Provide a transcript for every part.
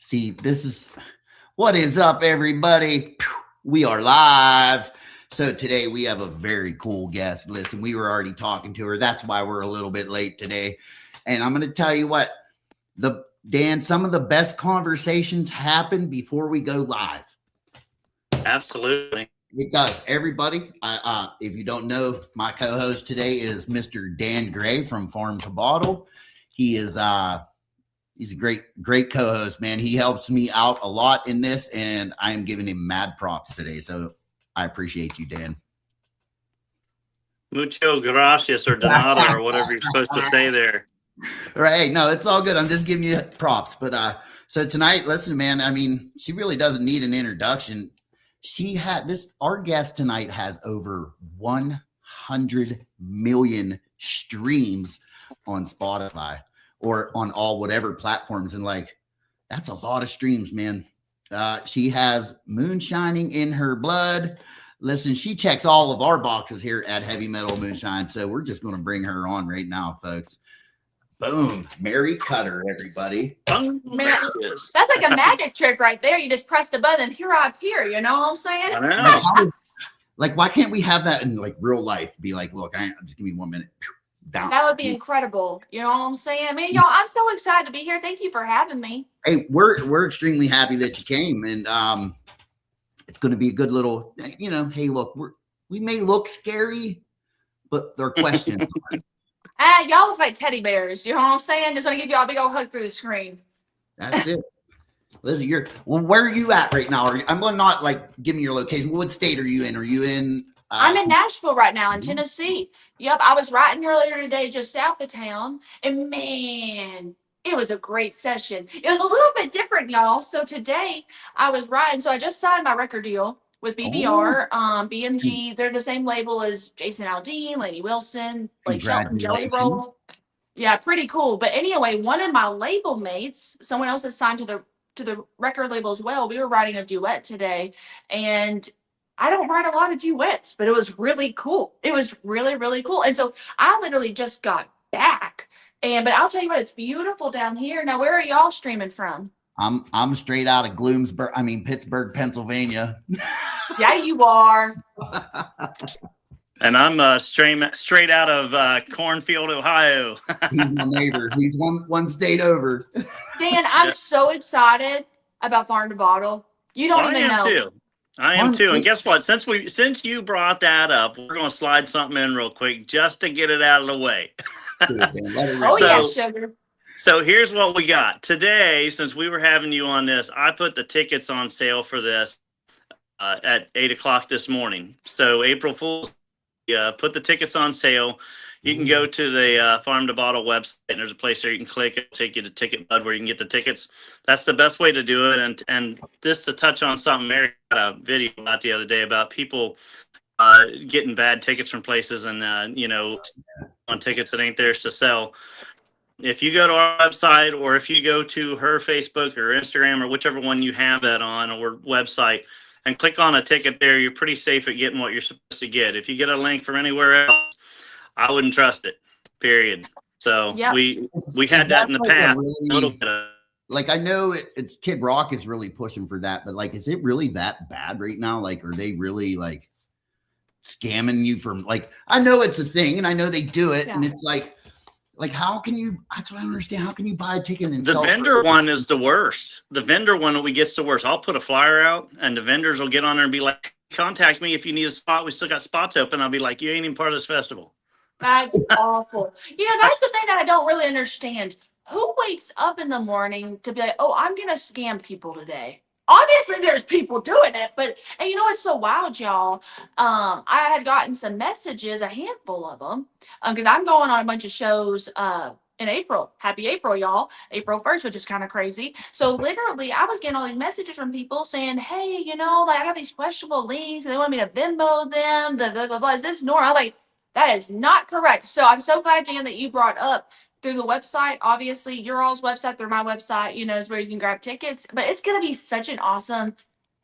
See, this is what is up, everybody. We are live. So today we have a very cool guest. Listen, we were already talking to her. That's why we're a little bit late today. And I'm going to tell you what, Dan, some of the best conversations happen before we go live. Absolutely. It does. Everybody, if you don't know, my co-host today is Mr. Dan Gray from Farm to Bottle. He is he's a great co-host, man. He helps me out a lot in this, and I am giving him mad props today. So I appreciate you, Dan. Mucho gracias or donado or whatever you're supposed to say there. Right. No, it's all good. I'm just giving you props. But so tonight, listen, man, I mean, she really doesn't need an introduction. Our guest tonight has over 100 million streams on Spotify or on all whatever platforms. And like, that's a lot of streams, man. She has moonshining in her blood. Listen, she checks all of our boxes here at Heavy Metal Moonshine. So we're just going to bring her on right now, folks. Boom. Mary Kutter, everybody. Man, that's like a magic trick right there. You just press the button and here I appear. You know what I'm saying? I know. Like, why can't we have that in like real life? Be like, look, just give me 1 minute. Down. That would be incredible. You know what I'm saying? Man, y'all, I'm so excited to be here. Thank you for having me. Hey, we're extremely happy that you came. And it's going to be a good little, hey, look, we may look scary, but there are questions. Y'all look like teddy bears. You know what I'm saying? Just want to give y'all a big old hug through the screen. That's it. Listen, where are you at right now? I'm going to not like give me your location. What state are you in? Are you in? I'm in Nashville right now in Tennessee. Yep. I was writing earlier today just south of town. And man, it was a great session. It was a little bit different, y'all. So today I was writing. So I just signed my record deal with BBR, BMG. They're the same label as Jason Aldean, Lady Wilson, Blake Shelton, Jelly Roll. Yeah, pretty cool. But anyway, one of my label mates, someone else that's signed to the record label as well, we were writing a duet today. And I don't write a lot of duets, but it was really cool. It was really, really cool. And so I literally just got back. But I'll tell you what, it's beautiful down here. Now, where are y'all streaming from? I'm straight out of Pittsburgh, Pennsylvania. Yeah, you are. And I'm straight out of Cornfield, Ohio. He's my neighbor. He's one state over. Dan, I'm so excited about Farm to Bottle. You don't even know. I am too. And guess what? Since you brought that up, we're going to slide something in real quick just to get it out of the way. Yeah, sugar. So here's what we got today. Since we were having you on this, I put the tickets on sale for this at 8:00 this morning. So April Fool's, put the tickets on sale. You can go to the Farm to Bottle website, and there's a place there you can click. It'll take you to Ticket Bud where you can get the tickets. That's the best way to do it. And just to touch on something Mary got a video about the other day about people getting bad tickets from places and on tickets that ain't theirs to sell. If you go to our website or if you go to her Facebook or Instagram or whichever one you have that on or website and click on a ticket there, you're pretty safe at getting what you're supposed to get. If you get a link from anywhere else, I wouldn't trust it, period. So yep. we had that in the past. Like, I know it's Kid Rock is really pushing for that, but like, is it really that bad right now? Like, are they really like scamming you from like, I know it's a thing and I know they do it. Yeah. And it's like, how can you, that's what I don't understand. How can you buy a ticket and the vendor one is the worst. The vendor one that gets the worst. I'll put a flyer out and the vendors will get on there and be like, contact me if you need a spot. We still got spots open. I'll be like, you ain't even part of this festival. That's awful. That's the thing that I don't really understand. Who wakes up in the morning to be like, oh, I'm going to scam people today? Obviously, there's people doing it, but and you know what's so wild, y'all? I had gotten some messages, a handful of them, because I'm going on a bunch of shows in April. Happy April, y'all. April 1st, which is kind of crazy. So literally, I was getting all these messages from people saying, hey, I got these questionable links, and they want me to Venmo them, blah, blah, blah. Is this normal? I'm like, that is not correct. So I'm so glad, Jan, that you brought up through the website. Obviously, your all's website, through my website, is where you can grab tickets. But it's going to be such an awesome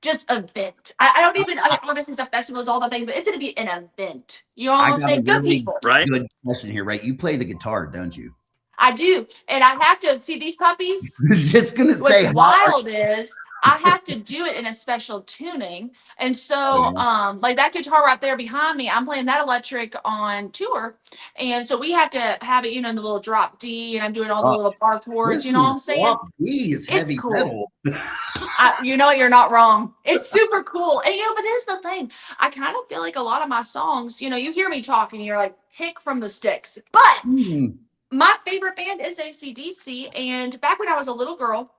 just event. I don't even, obviously the festival is all the things, but it's going to be an event. You know what I'm saying? Good people. Right. Good question here, right? You play the guitar, don't you? I do. And I have to see these puppies. Just gonna What's say, wild is I have to do it in a special tuning. And oh, so, yeah. like that guitar right there behind me, I'm playing that electric on tour. And so we have to have it, in the little drop D, and I'm doing all the Oh, little bar chords, you know what listen, I'm saying? Drop D is It's heavy cool. metal. You know what? You're not wrong. It's super cool. And, but this is the thing. I kind of feel like a lot of my songs, you hear me talking, you're like, hick from the sticks. But Hmm. my favorite band is AC/DC. And back when I was a little girl,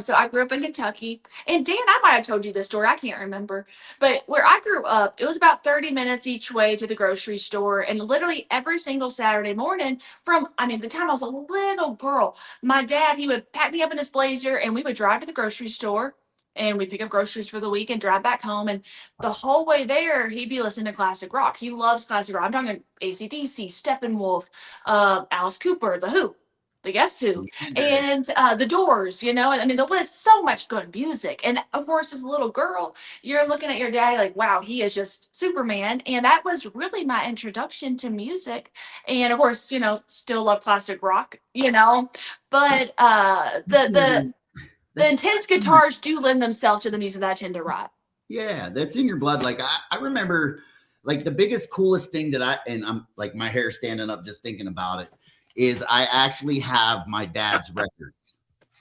so I grew up in Kentucky. And Dan, I might have told you this story. I can't remember. But where I grew up, it was about 30 minutes each way to the grocery store. And literally every single Saturday morning the time I was a little girl, my dad, he would pack me up in his blazer and we would drive to the grocery store and we'd pick up groceries for the week and drive back home. And the whole way there, he'd be listening to classic rock. He loves classic rock. I'm talking AC/DC, Steppenwolf, Alice Cooper, The Who. The Guess Who, and the Doors, the list, so much good music. And of course, as a little girl, you're looking at your daddy like, wow, he is just Superman. And that was really my introduction to music. And of course, still love classic rock, but the That's intense guitars do lend themselves to the music that I tend to write. yeah, that's in your blood. Like I remember, like the biggest, coolest thing and I'm like my hair standing up just thinking about it, is I actually have my dad's records.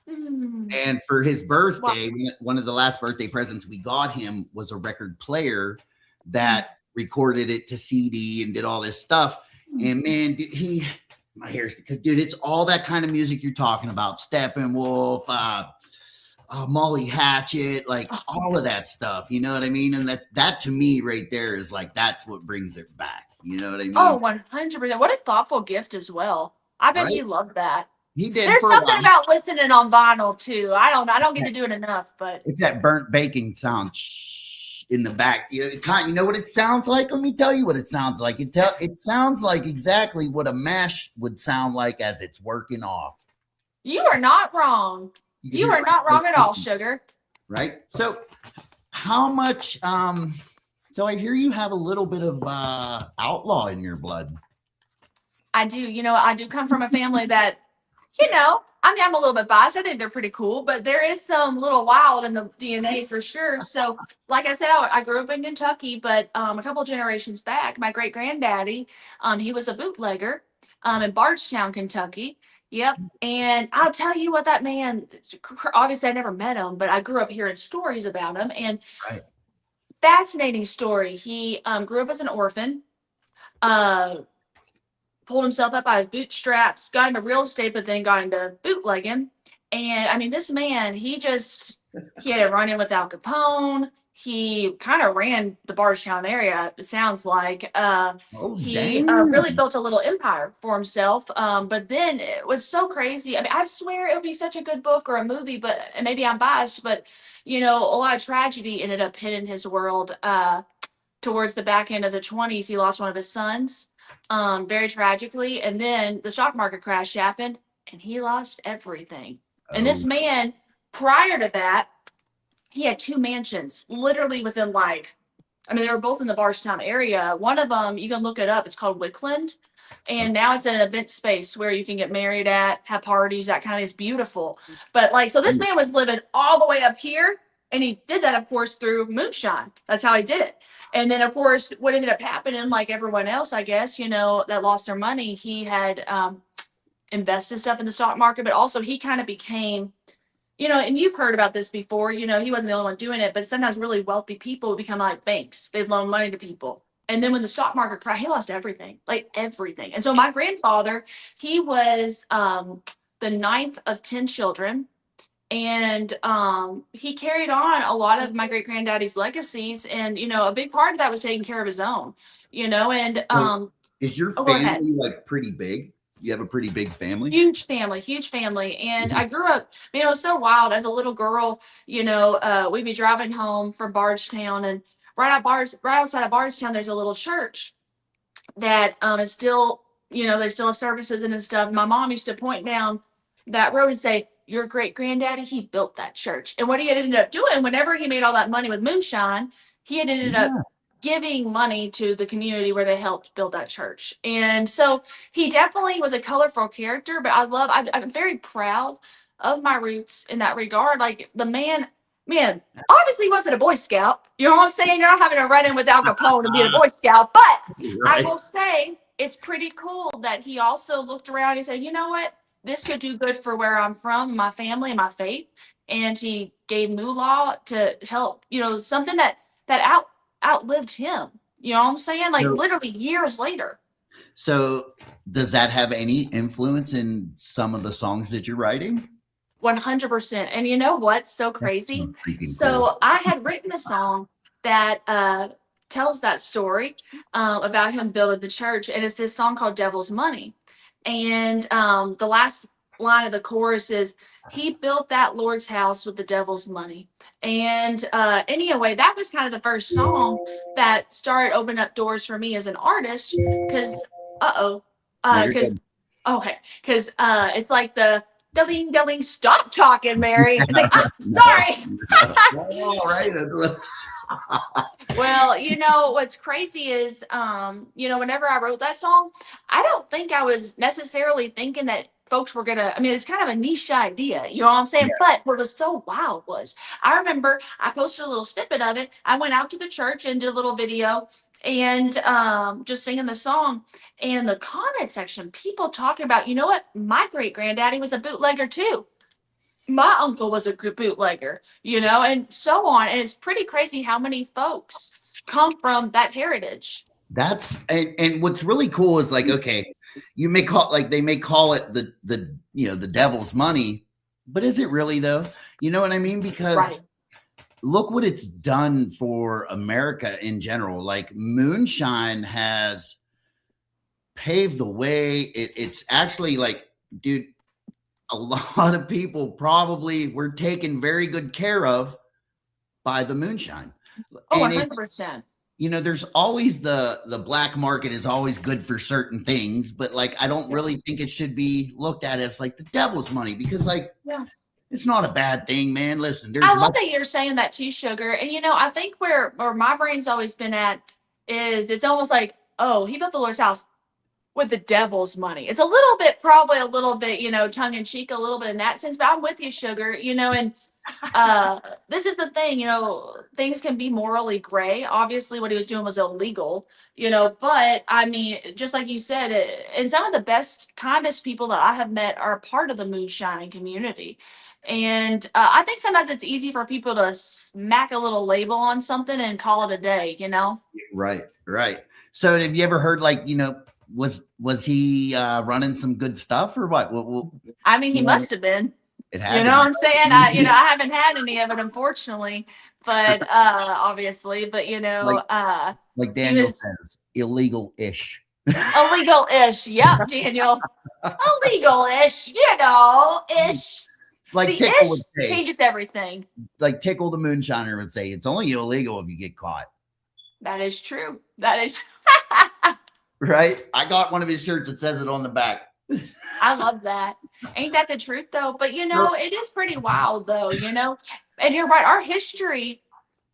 And for his birthday, one of the last birthday presents we got him was a record player that recorded it to CD and did all this stuff. And man, my hair's because dude, it's all that kind of music you're talking about. Steppenwolf, Molly Hatchet, like all of that stuff. You know what I mean? And that to me right there is like that's what brings it back. You know what I mean? Oh, 100%. What a thoughtful gift as well. I bet Right? he loved that. He did. There's for a something while. about listening on vinyl too. I don't get to do it enough, but It's that burnt bacon sound in the back. You know what it sounds like? Let me tell you what it sounds like. It sounds like exactly what a mash would sound like as it's working off. you are not wrong. You are not wrong at all, sugar. Right? So how much so I hear you have a little bit of outlaw in your blood. I do. I do come from a family that, I'm a little bit biased. I think they're pretty cool, but there is some little wild in the DNA for sure. So, like I said, I grew up in Kentucky, but a couple generations back, my great granddaddy, he was a bootlegger in Bardstown, Kentucky. Yep. And I'll tell you what, that man, obviously I never met him, but I grew up hearing stories about him. And Right. fascinating story. He grew up as an orphan. Pulled himself up by his bootstraps, got into real estate, but then got into bootlegging. And this man, he had a run in with Al Capone. He kind of ran the Bardstown area, it sounds like. He really built a little empire for himself. But then it was so crazy. I swear it would be such a good book or a movie, but and maybe I'm biased, but a lot of tragedy ended up hitting his world. Towards the back end of the 20s, he lost one of his sons. Very tragically. And then the stock market crash happened and he lost everything. And this man, prior to that, he had 2 mansions literally within they were both in the Bardstown area. One of them, you can look it up. It's called Wickland. And now it's an event space where you can get married at, have parties, that kind of is beautiful. But so this man was living all the way up here. And he did that, of course, through moonshine. That's how he did it. And then, of course, what ended up happening, like everyone else, I guess, that lost their money, he had invested stuff in the stock market, but also he kind of became, and you've heard about this before, he wasn't the only one doing it, but sometimes really wealthy people would become like banks. They'd loan money to people. And then when the stock market crashed, he lost everything, like everything. And so my grandfather, he was the 9th of 10 children. And he carried on a lot of my great granddaddy's legacies, and a big part of that was taking care of his own. And is your family like pretty big? You have a pretty big family? Huge family. And I grew up, it was so wild as a little girl. We'd be driving home from Bardstown, and right outside of Bardstown, there's a little church that is still, they still have services and stuff. My mom used to point down that road and say, your great granddaddy, he built that church. And what he had ended up doing, whenever he made all that money with moonshine, he had ended up giving money to the community where they helped build that church. And so he definitely was a colorful character, but I'm very proud of my roots in that regard. Like the man, obviously wasn't a Boy Scout. You know what I'm saying? You're not having to run in with Al Capone and be a Boy Scout. But I will say it's pretty cool that he also looked around and said, you know what? This could do good for where I'm from, my family, and my faith. And he gave moolah to help, something that outlived him. You know what I'm saying? Like So- literally years later. So does that have any influence in some of the songs that you're writing? 100%. And you know what's so crazy? so freaking So cool. I had written a song that tells that story about him building the church, and it's this song called Devil's Money. And the last line of the chorus is, he built that Lord's house with the devil's money. And anyway, that was kind of the first song that started opening up doors for me as an artist. Because No, you're because good. okay, because it's like the Delling, stop talking, Mary. It's like, sorry. All right. Well, what's crazy is, whenever I wrote that song, I don't think I was necessarily thinking that folks were gonna. I mean, it's kind of a niche idea, you know what I'm saying? Yeah. But what was so wild was, I remember I posted a little snippet of it. I went out to the church and did a little video and just singing the song. And in the comment section, people talking about, you know what? My great granddaddy was a bootlegger too. My uncle was a bootlegger, and so on. And it's pretty crazy how many folks come from that heritage. That's and what's really cool is like, okay, you may call they may call it the devil's money, but is it really though? You know what I mean? Because Right. look what it's done for America in general. Like moonshine has paved the way. It's actually like, dude, a lot of people probably were taken very good care of by the moonshine. Oh, And it's, 100%. there's always the black market is always good for certain things, but like I don't really think it should be looked at as like the devil's money, because like it's not a bad thing, man. Listen, there's I love that you're saying that too, Sugar. And I think where my brain's always been at is it's almost like, oh, he built the Lord's house with the devil's money. It's probably a little bit, tongue in cheek, a little bit in that sense, but I'm with you, Sugar, and this is the thing, things can be morally gray. Obviously what he was doing was illegal, but I mean, just like you said, and some of the best, kindest people that I have met are part of the moonshining community. And I think sometimes it's easy for people to smack a little label on something and call it a day, Right. So have you ever heard like, was he running some good stuff or what? I mean, he must have been. It had What I'm saying? I haven't had any of it, unfortunately, but obviously, but like Daniel says, illegal-ish. illegal-ish. Yep, Daniel. Illegal-ish, ish. Like The Tickle would ish say, changes everything. like Tickle the moonshiner would say, it's only illegal if you get caught. That is true. That is. Right? I got one of his shirts that says it on the back. I love that. Ain't that the truth though? But it is pretty wild though, and you're right, our history,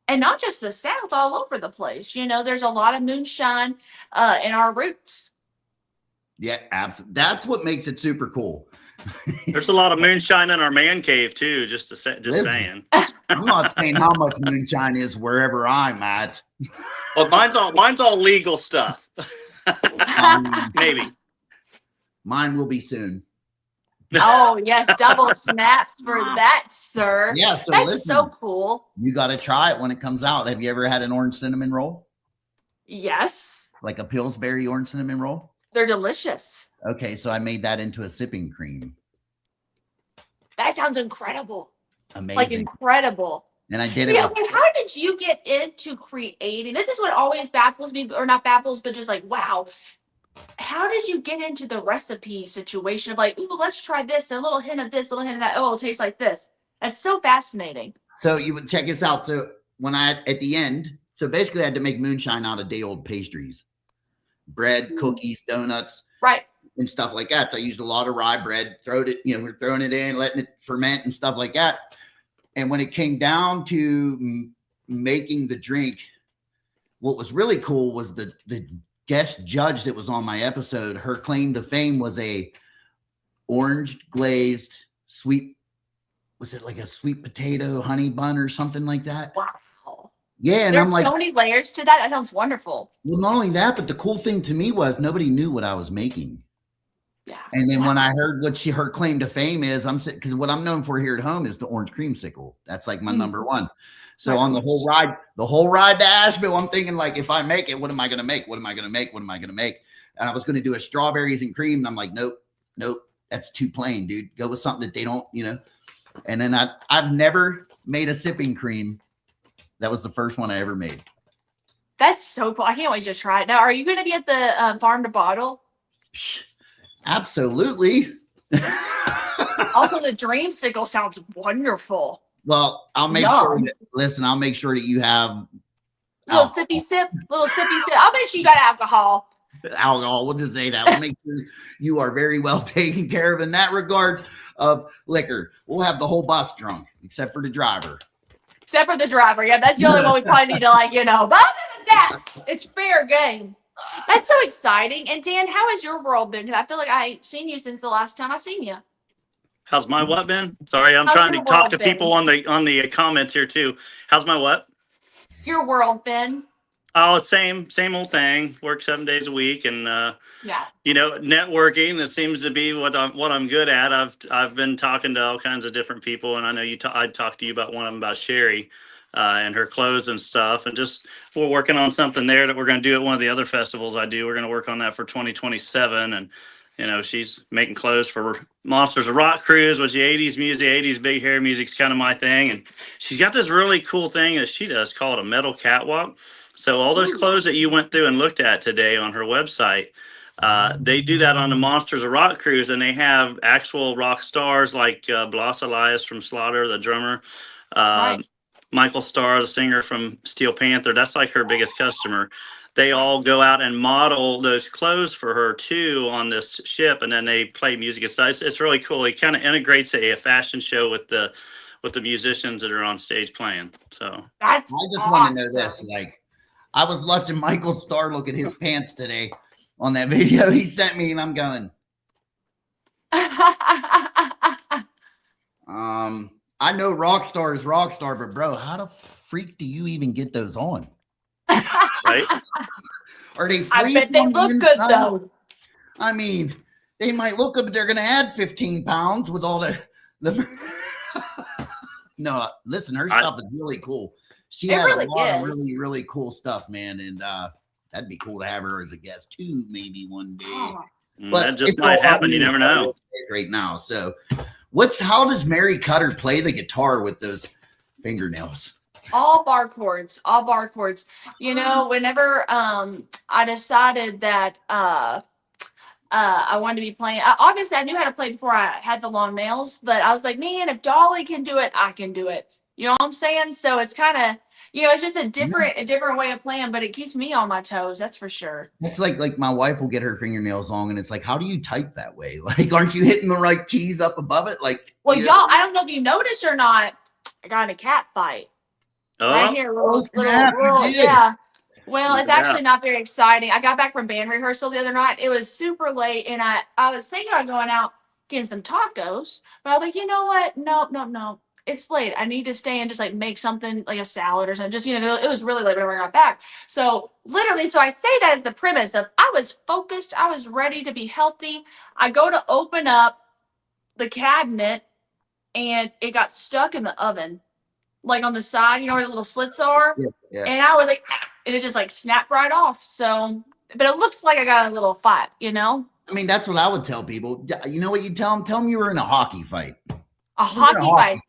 and not just the South, all over the place. There's a lot of moonshine in our roots. Yeah, absolutely. That's what makes it super cool. There's a lot of moonshine in our man cave too. Just saying. I'm not saying how much moonshine is wherever I'm at. Well, mine's all legal stuff. Maybe. Mine will be soon. Oh yes, double snaps for that, sir. Yeah, so that's listen, so cool. You got to try it when it comes out. Have you ever had an orange cinnamon roll? Yes. Like a Pillsbury orange cinnamon roll? They're delicious. Okay, so I made that into a sipping cream. That sounds incredible. Amazing. Like incredible. And I did it. it. Okay, how did you get into creating? This is what always baffles me, or not baffles, but just like, wow. How did you get into the recipe situation of like, ooh, let's try this, a little hint of this, a little hint of that. Oh, it'll taste like this. That's so fascinating. So you would check this out. So when at the end, so basically I had to make moonshine out of day old pastries, bread, cookies, donuts, right, and stuff like that. So I used a lot of rye bread, we're throwing it in, letting it ferment and stuff like that. And when it came down to making the drink, what was really cool was the guest judge that was on my episode. Her claim to fame was a orange glazed sweet, was it like a sweet potato honey bun or something like that? Wow. Yeah, and There's I'm like, so many layers to that. That sounds wonderful. well, not only that, but the cool thing to me was nobody knew what I was making. Yeah. And then when I heard what her claim to fame is, I'm saying, because what I'm known for here at home is the orange creamsicle. That's like my number one. So on the whole ride to Asheville, I'm thinking like, if I make it, what am I going to make? What am I going to make? What am I going to make? And I was going to do a strawberries and cream. And I'm like, nope, that's too plain, dude. Go with something that they don't, And then I've never made a sipping cream. That was the first one I ever made. That's so cool. I can't wait to try it. Now, are you going to be at the farm to bottle? Absolutely. Also, the dreamsicle sounds wonderful. Well, I'll make sure that you have little sippy sip. I'll make sure you got alcohol. We'll just say that. We'll make sure you are very well taken care of in that regards of liquor. We'll have the whole bus drunk, except for the driver. Yeah, that's the only one we probably need to But other than that, it's fair game. That's so exciting. And Dan, how has your world been? Because I feel like I ain't seen you since the last time I seen you. How's my what been? Sorry, I'm trying to talk to people on the comments here too. How's my what? Your world been? Oh, same old thing. Work 7 days a week, and networking. That seems to be what I'm good at. I've been talking to all kinds of different people, and I know I talked to you about one of them about Sherry and her clothes and stuff, and just we're working on something there that we're going to do at one of the other festivals I do. We're going to work on that for 2027, and she's making clothes for Monsters of Rock Cruise, which the 80s music, 80s big hair music's kind of my thing, and she's got this really cool thing that she does called a metal catwalk. So all those clothes that you went through and looked at today on her website, they do that on the Monsters of Rock Cruise, and they have actual rock stars like Blas Elias from Slaughter, the drummer, Right. Michael Starr, the singer from Steel Panther. That's like her biggest customer. They all go out and model those clothes for her too on this ship, and then they play music and stuff. It's really cool. It kind of integrates a fashion show with the musicians that are on stage playing. So I just want to know this, like, I was watching Michael Starr look at his pants today on that video he sent me, and I'm going, I know Rockstar is Rockstar, but bro, how the freak do you even get those on? Right? Are they? I bet they look good though. I mean, they might look good, but they're going to add 15 pounds with all the. No, listen, her stuff is really cool. She had a lot of really, really cool stuff, man, and that'd be cool to have her as a guest too, maybe one day. But that just might happen. You never know. Right now, so how does Mary Kutter play the guitar with those fingernails? All bar chords. Whenever I decided that I wanted to be playing, obviously I knew how to play before I had the long nails, but I was like, man, if Dolly can do it, I can do it. You know what I'm saying? So it's kind of, it's just a different way of playing, but it keeps me on my toes. That's for sure. It's like my wife will get her fingernails long, and it's like, how do you type that way? Like, aren't you hitting the right keys up above it? Like, well, y'all, I don't know if you noticed or not, I got in a cat fight. Oh, right here, little, yeah. Well, it's actually not very exciting. I got back from band rehearsal the other night. It was super late, and I was thinking about going out getting some tacos, but I was like, you know what? No. It's late. I need to stay and just like make something like a salad or something. Just, it was really late whenever I got back. So literally, I say that as the premise of I was focused. I was ready to be healthy. I go to open up the cabinet and it got stuck in the oven, like on the side, where the little slits are. Yeah. And I was like, and it just like snapped right off. So, but it looks like I got a little fight, I mean, that's what I would tell people. You know what you tell them? Tell them you were in a hockey fight. A hockey fight.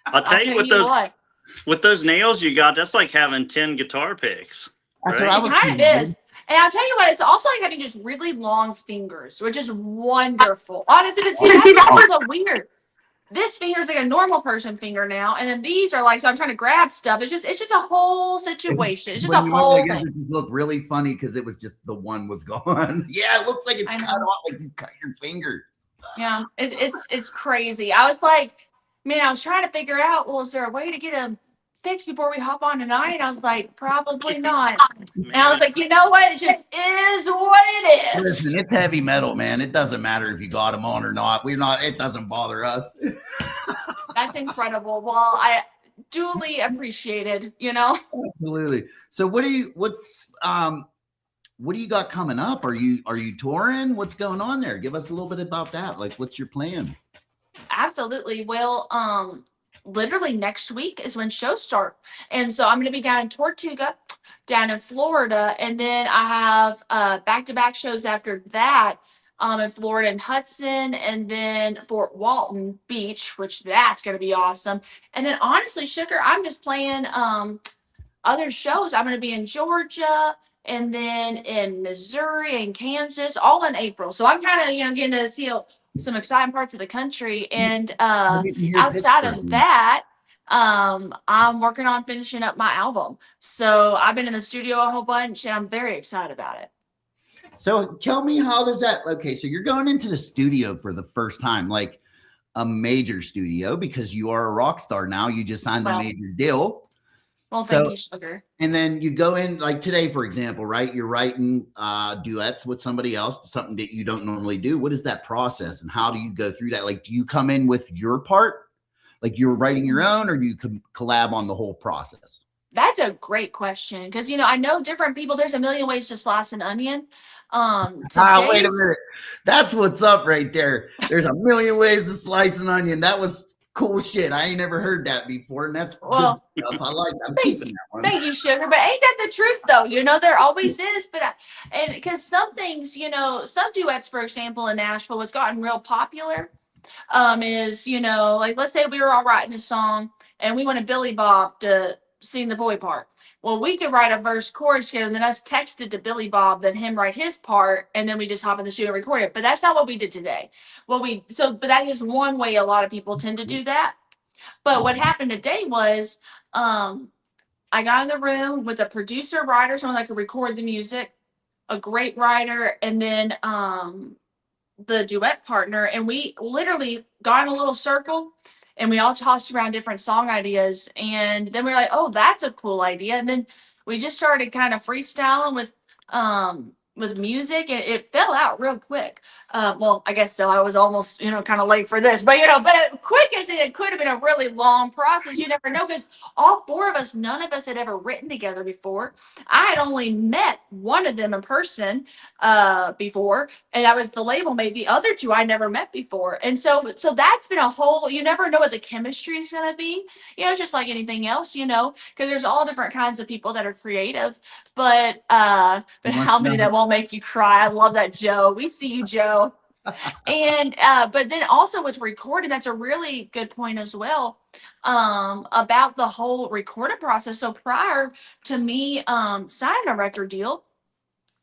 I'll tell you with those nails you got, that's like having 10 guitar picks. That's right? what I was thinking. It kind of is. And I'll tell you what, it's also like having just really long fingers, which is wonderful. Honestly, that's so weird. This finger is like a normal person finger now, and then these are like, so I'm trying to grab stuff. It's just a whole situation. It's just a whole thing. It just looked really funny because it was just the one was gone. Yeah, it looks like it's cut off, like you cut your finger. Yeah, it's crazy. I was like, man, I was trying to figure out, well, is there a way to get fixed before we hop on tonight? I was like, probably not. Man, And I was like, you know what? It just is what it is. Listen, it's heavy metal, man. It doesn't matter if you got them on or not. We're not. It doesn't bother us. That's incredible. Well, I duly appreciated, you know. Absolutely. So, what do you got coming up? Are you touring? What's going on there? Give us a little bit about that. Like, what's your plan? Absolutely. Well, literally next week is when shows start. And so I'm going to be down in Tortuga, down in Florida. And then I have back-to-back shows after that in Florida and Hudson, and then Fort Walton Beach, which that's going to be awesome. And then honestly, Sugar, I'm just playing other shows. I'm going to be in Georgia and then in Missouri and Kansas, all in April. So I'm kind of, getting to see some exciting parts of the country. And outside of that, I'm working on finishing up my album. So I've been in the studio a whole bunch and I'm very excited about it. So tell me, how does that, okay, so you're going into the studio for the first time, like a major studio, because you are a rock star now. You just signed a major deal. Well, thank you, Sugar. And then you go in, like today, for example, right? You're writing duets with somebody else, something that you don't normally do. What is that process and how do you go through that? Like, do you come in with your part? Like you're writing your own, or do you collab on the whole process? That's a great question. Because, I know different people, there's a million ways to slice an onion. Wait a minute. That's what's up right there. There's a million ways to slice an onion. That was cool shit. I ain't never heard that before, and that's good stuff. I like that. I'm keeping that one. Thank you, Sugar. But ain't that the truth, though? There always is. But and because some things, some duets, for example, in Nashville, what's gotten real popular is, like let's say we were all writing a song and we wanted Billy Bob to sing the boy part. Well, we could write a verse chorus together and then us text it to Billy Bob, then him write his part, and then we just hop in the studio and record it. But that's not what we did today. But that is one way a lot of people tend to do that. But what happened today was I got in the room with a producer, writer, someone that could record the music, a great writer, and then the duet partner, and we literally got in a little circle and we all tossed around different song ideas, and then we were like, oh, that's a cool idea. And then we just started kind of freestyling with music, and it fell out real quick. Well, I guess so. I was almost, kind of late for this, but but quick as it could have been a really long process. You never know, because all four of us, none of us had ever written together before. I had only met one of them in person before, and that was the label mate. The other two I never met before, and so that's been a whole. You never know what the chemistry is going to be. It's just like anything else, because there's all different kinds of people that are creative, but how many that won't make you cry? I love that, Joe. We see you, Joe. And but then also with recording, that's a really good point as well, about the whole recording process. So prior to me signing a record deal,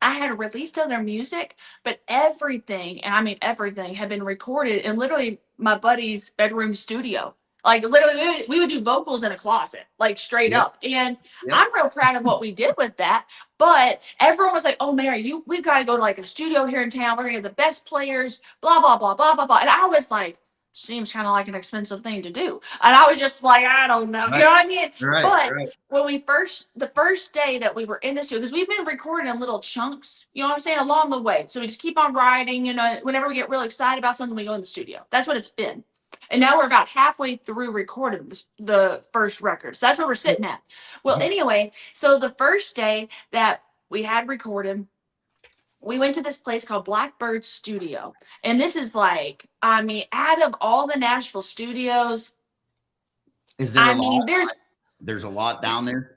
I had released other music, but everything, and I mean everything, had been recorded in literally my buddy's bedroom studio. Like literally, we would do vocals in a closet, like straight up. And I'm real proud of what we did with that. But everyone was like, "Oh, Mary, we've got to go to like a studio here in town. We're gonna get the best players." Blah blah blah blah blah blah. And I was like, "Seems kind of like an expensive thing to do." And I was just like, "I don't know," you know what I mean? But when the first day that we were in the studio, because we've been recording in little chunks, you know what I'm saying, along the way. So we just keep on writing. Whenever we get really excited about something, we go in the studio. That's what it's been. And now we're about halfway through recording the first record. So that's where we're sitting at. Well, anyway, so the first day that we had recorded, we went to this place called Blackbird Studio. And this is like, I mean, out of all the Nashville studios, is there there's a lot down there?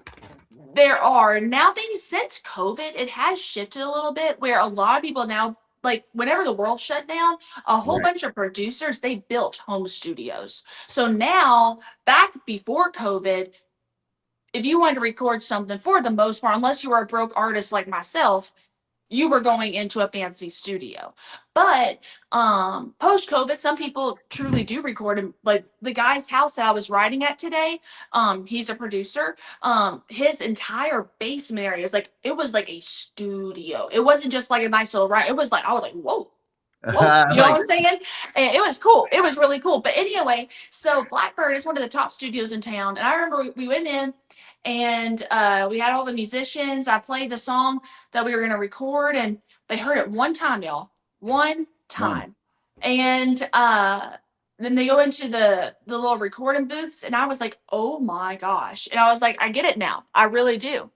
There are. Now things since COVID, it has shifted a little bit where a lot of people now, like whenever the world shut down, a whole bunch of producers, they built home studios. So now, back before COVID, if you wanted to record something, for the most part, unless you were a broke artist like myself, you were going into a fancy studio. But post-COVID, some people truly do record. And like the guy's house that I was writing at today, he's a producer. His entire basement area is like, it was like a studio. It wasn't just like a nice little ride. It was like, I was like, whoa, Whoa, you know what Like, I'm saying? And it was cool. It was really cool. But anyway, so Blackbird is one of the top studios in town. And I remember we went in and we had all the musicians. I played the song that we were going to record, and they heard it one time, y'all. One time. once. And then they go into the little recording booths, and I was like, oh my gosh. And I was like, I get it now. I really do.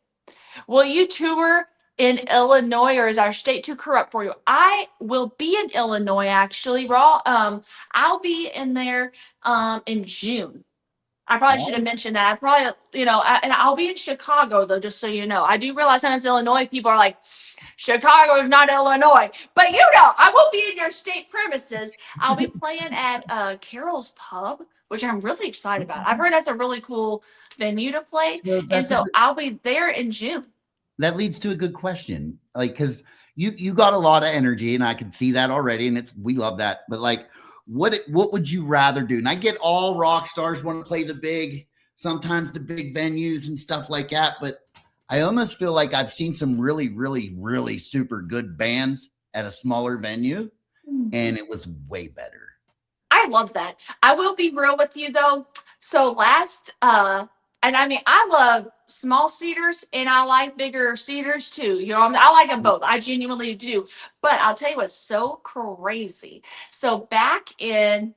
Will you tour in Illinois, or is our state too corrupt for you? I will be in Illinois actually. Raw. I'll be in there in June. I probably should have mentioned that. I probably, and I'll be in Chicago though, just so you know. I do realize that it's Illinois. People are like, Chicago is not Illinois, but I will be in your state premises. I'll be playing at Carol's Pub, which I'm really excited about. I've heard that's a really cool venue to play, So and so I'll be there in June. that leads to a good question. Like, because you got a lot of energy, and I can see that already, and we love that. But like, what would you rather do? And I get all rock stars want to play sometimes the big venues and stuff like that, but I almost feel like I've seen some really, really, really super good bands at a smaller venue, and it was way better. I love that. I will be real with you though. So and I mean, I love small cedars and I like bigger cedars too. I like them both. I genuinely do. But I'll tell you what's so crazy. So back in,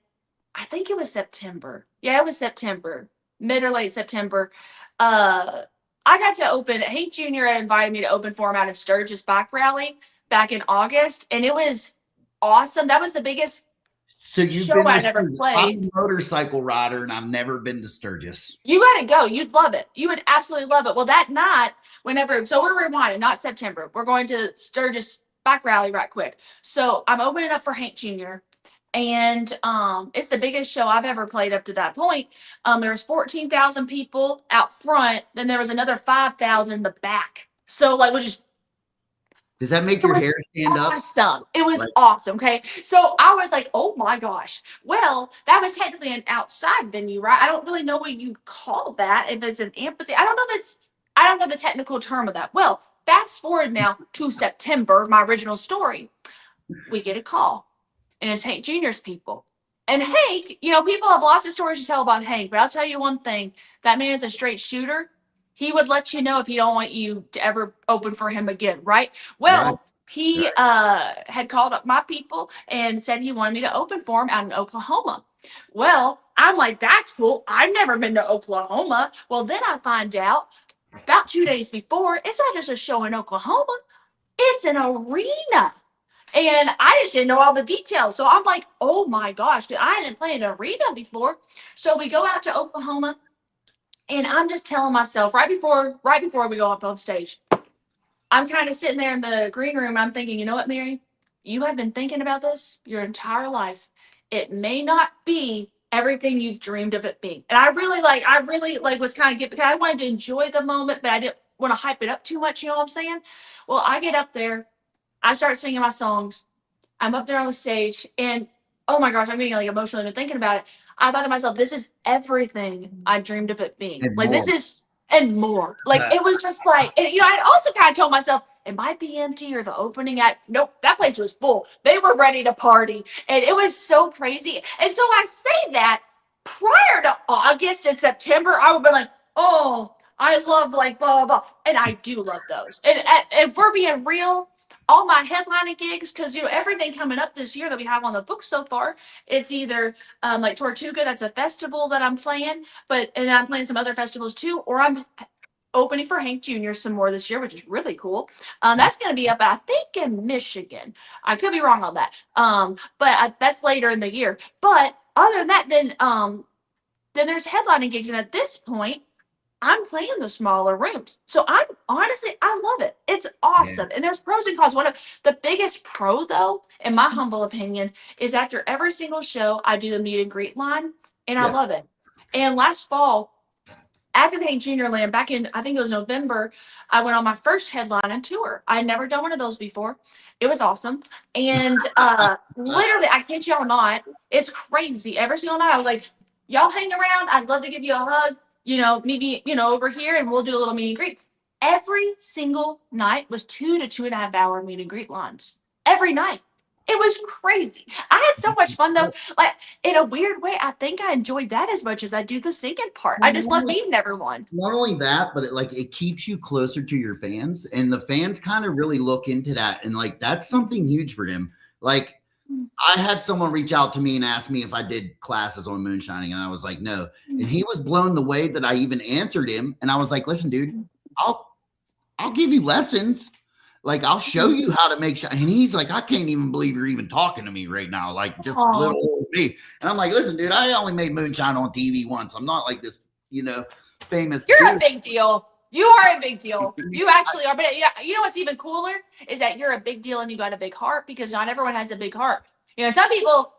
I think it was September. Yeah, it was September, mid or late September. I got to open. Hank Jr. had invited me to open for him out at Sturgis Bike Rally back in August, and it was awesome. That was the biggest So you've show been I to never Sturgis. played. I'm a motorcycle rider, and I've never been to Sturgis. You got to go. You'd love it. You would absolutely love it. Well, that night, so we're rewinding, not September. We're going to Sturgis Bike Rally right quick. So I'm opening up for Hank Jr. And it's the biggest show I've ever played up to that point. There was 14,000 people out front. Then there was another 5,000 in the back. So like, which is Does that make your hair stand up? awesome. It was Right. awesome. Okay. So I was like, oh my gosh. Well, that was technically an outside venue, right? I don't really know what you call that. If it's an amphitheater, I don't know the technical term of that. Well, fast forward now to September, my original story. We get a call, and it's Hank Jr.'s people. And Hank, people have lots of stories to tell about Hank, but I'll tell you one thing. That man is a straight shooter. He would let you know if he don't want you to ever open for him again, right? Well, Right. he had called up my people and said he wanted me to open for him out in Oklahoma. Well, I'm like, that's cool. I've never been to Oklahoma. Well, then I find out about 2 days before, it's not just a show in Oklahoma. It's an arena. And I just didn't know all the details. So I'm like, oh my gosh, I hadn't played an arena before. So we go out to Oklahoma, and I'm just telling myself right before we go up on stage, I'm kind of sitting there in the green room. I'm thinking, you know what, Mary? You have been thinking about this your entire life. It may not be everything you've dreamed of it being. And I really was kind of because I wanted to enjoy the moment, but I didn't want to hype it up too much. You know what I'm saying? Well, I get up there, I start singing my songs. I'm up there on the stage, and oh my gosh, I'm getting like emotional even thinking about it. I thought to myself, this is everything I dreamed of it being. And Like more. this is and more. Like it was just like, and, I also kind of told myself, it might be empty or the opening act. Nope, that place was full. They were ready to party, and it was so crazy. And so I say that prior to August and September, I would be like, oh, I love like blah blah blah, and I do love those. And if we're being real, all my headlining gigs, because everything coming up this year that we have on the books so far, it's either like Tortuga, that's a festival that I'm playing, and I'm playing some other festivals too, or I'm opening for Hank Jr. some more this year, which is really cool. That's going to be up, I think, in Michigan. I could be wrong on that, but that's later in the year. But other than that, then there's headlining gigs, and at this point, I'm playing the smaller rooms. So I love it. It's awesome. And there's pros and cons. One of the biggest pro, though, in my humble opinion, is after every single show, I do the meet and greet line, and I love it. And last fall, after the Hank Jr. Land, back in, I think it was November, I went on my first headline tour. I had never done one of those before. It was awesome. And literally, I kid y'all not, it's crazy. Every single night, I was like, y'all hang around. I'd love to give you a hug. Maybe, over here, and we'll do a little meet and greet. Every single night was 2 to 2.5 hour meet and greet lines. Every night. It was crazy. I had so much fun though. Like in a weird way, I think I enjoyed that as much as I do the singing part. I just love meeting everyone. Not only that, but it keeps you closer to your fans, and the fans kind of really look into that, and like that's something huge for them. Like I had someone reach out to me and ask me if I did classes on moonshining, and I was like, no. And he was blown the way that I even answered him, and I was like, listen, dude, I'll give you lessons. Like I'll show you how to make. And he's like, I can't even believe you're even talking to me right now. Like just little old me. And I'm like, listen, dude, I only made moonshine on TV once. I'm not like this, famous. You're a big deal. You are a big deal. You actually are. But you know what's even cooler is that you're a big deal and you got a big heart, because not everyone has a big heart. Some people,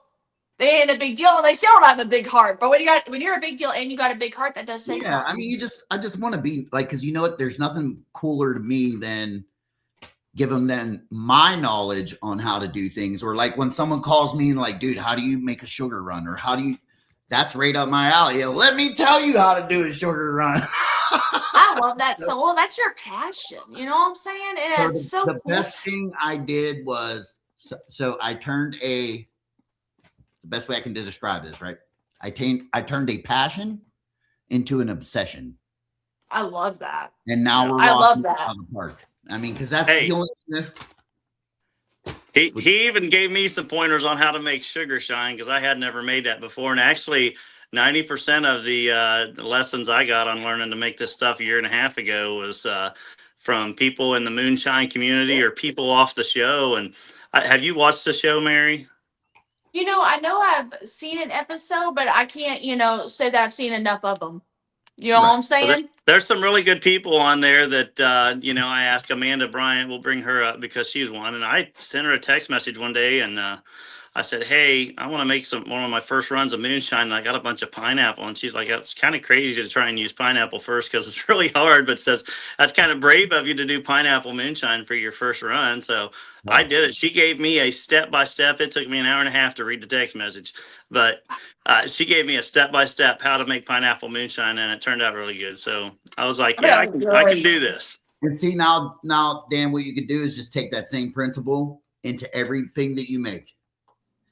they ain't a big deal and they still don't have a big heart. But when you're a big deal and you got a big heart, that does say something. I mean, I just want to be like, because you know what? There's nothing cooler to me than give them then my knowledge on how to do things. Or like when someone calls me and like, dude, how do you make a sugar run? Or that's right up my alley. Let me tell you how to do a sugar run. I love that. So, that's your passion. You know what I'm saying? And it's so the cool. best thing I did was, so I turned the best way I can describe this, right? I turned a passion into an obsession. I love that. And now we're I love that. on the park. I mean, because that's the only. He even gave me some pointers on how to make sugar shine, because I had never made that before. And actually, 90% of the lessons I got on learning to make this stuff a year and a half ago was from people in the moonshine community or people off the show. And have you watched the show, Mary? I know I've seen an episode, but I can't, say that I've seen enough of them. You know what I'm saying? Well, there's some really good people on there that, I asked Amanda Bryant, we'll bring her up because she's one. And I sent her a text message one day and I said, hey, I want to make one of my first runs of moonshine. And I got a bunch of pineapple. And she's like, it's kind of crazy to try and use pineapple first because it's really hard. But says, that's kind of brave of you to do pineapple moonshine for your first run. So I did it. She gave me a step-by-step. It took me an hour and a half to read the text message. But she gave me a step-by-step how to make pineapple moonshine. And it turned out really good. So I was like, yeah, I can do this. And see, now, Dan, what you could do is just take that same principle into everything that you make.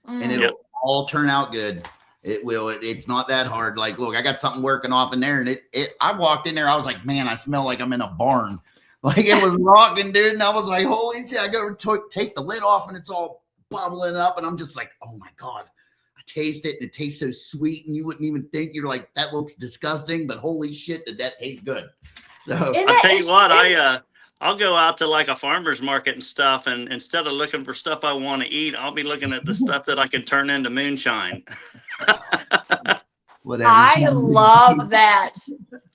And it'll all turn out good. It will. It's not that hard. Like, look, I got something working off in there, and I walked in there. I was like, man, I smell like I'm in a barn. Like it was rocking, dude. And I was like, holy shit! I go take the lid off, and it's all bubbling up, and I'm just like, oh my god! I taste it, and it tastes so sweet, and you wouldn't even think. You're like, that looks disgusting, but holy shit, did that taste good? So I'll tell you what, I'll go out to like a farmer's market and stuff, and instead of looking for stuff I want to eat, I'll be looking at the stuff that I can turn into moonshine. Whatever. I love that.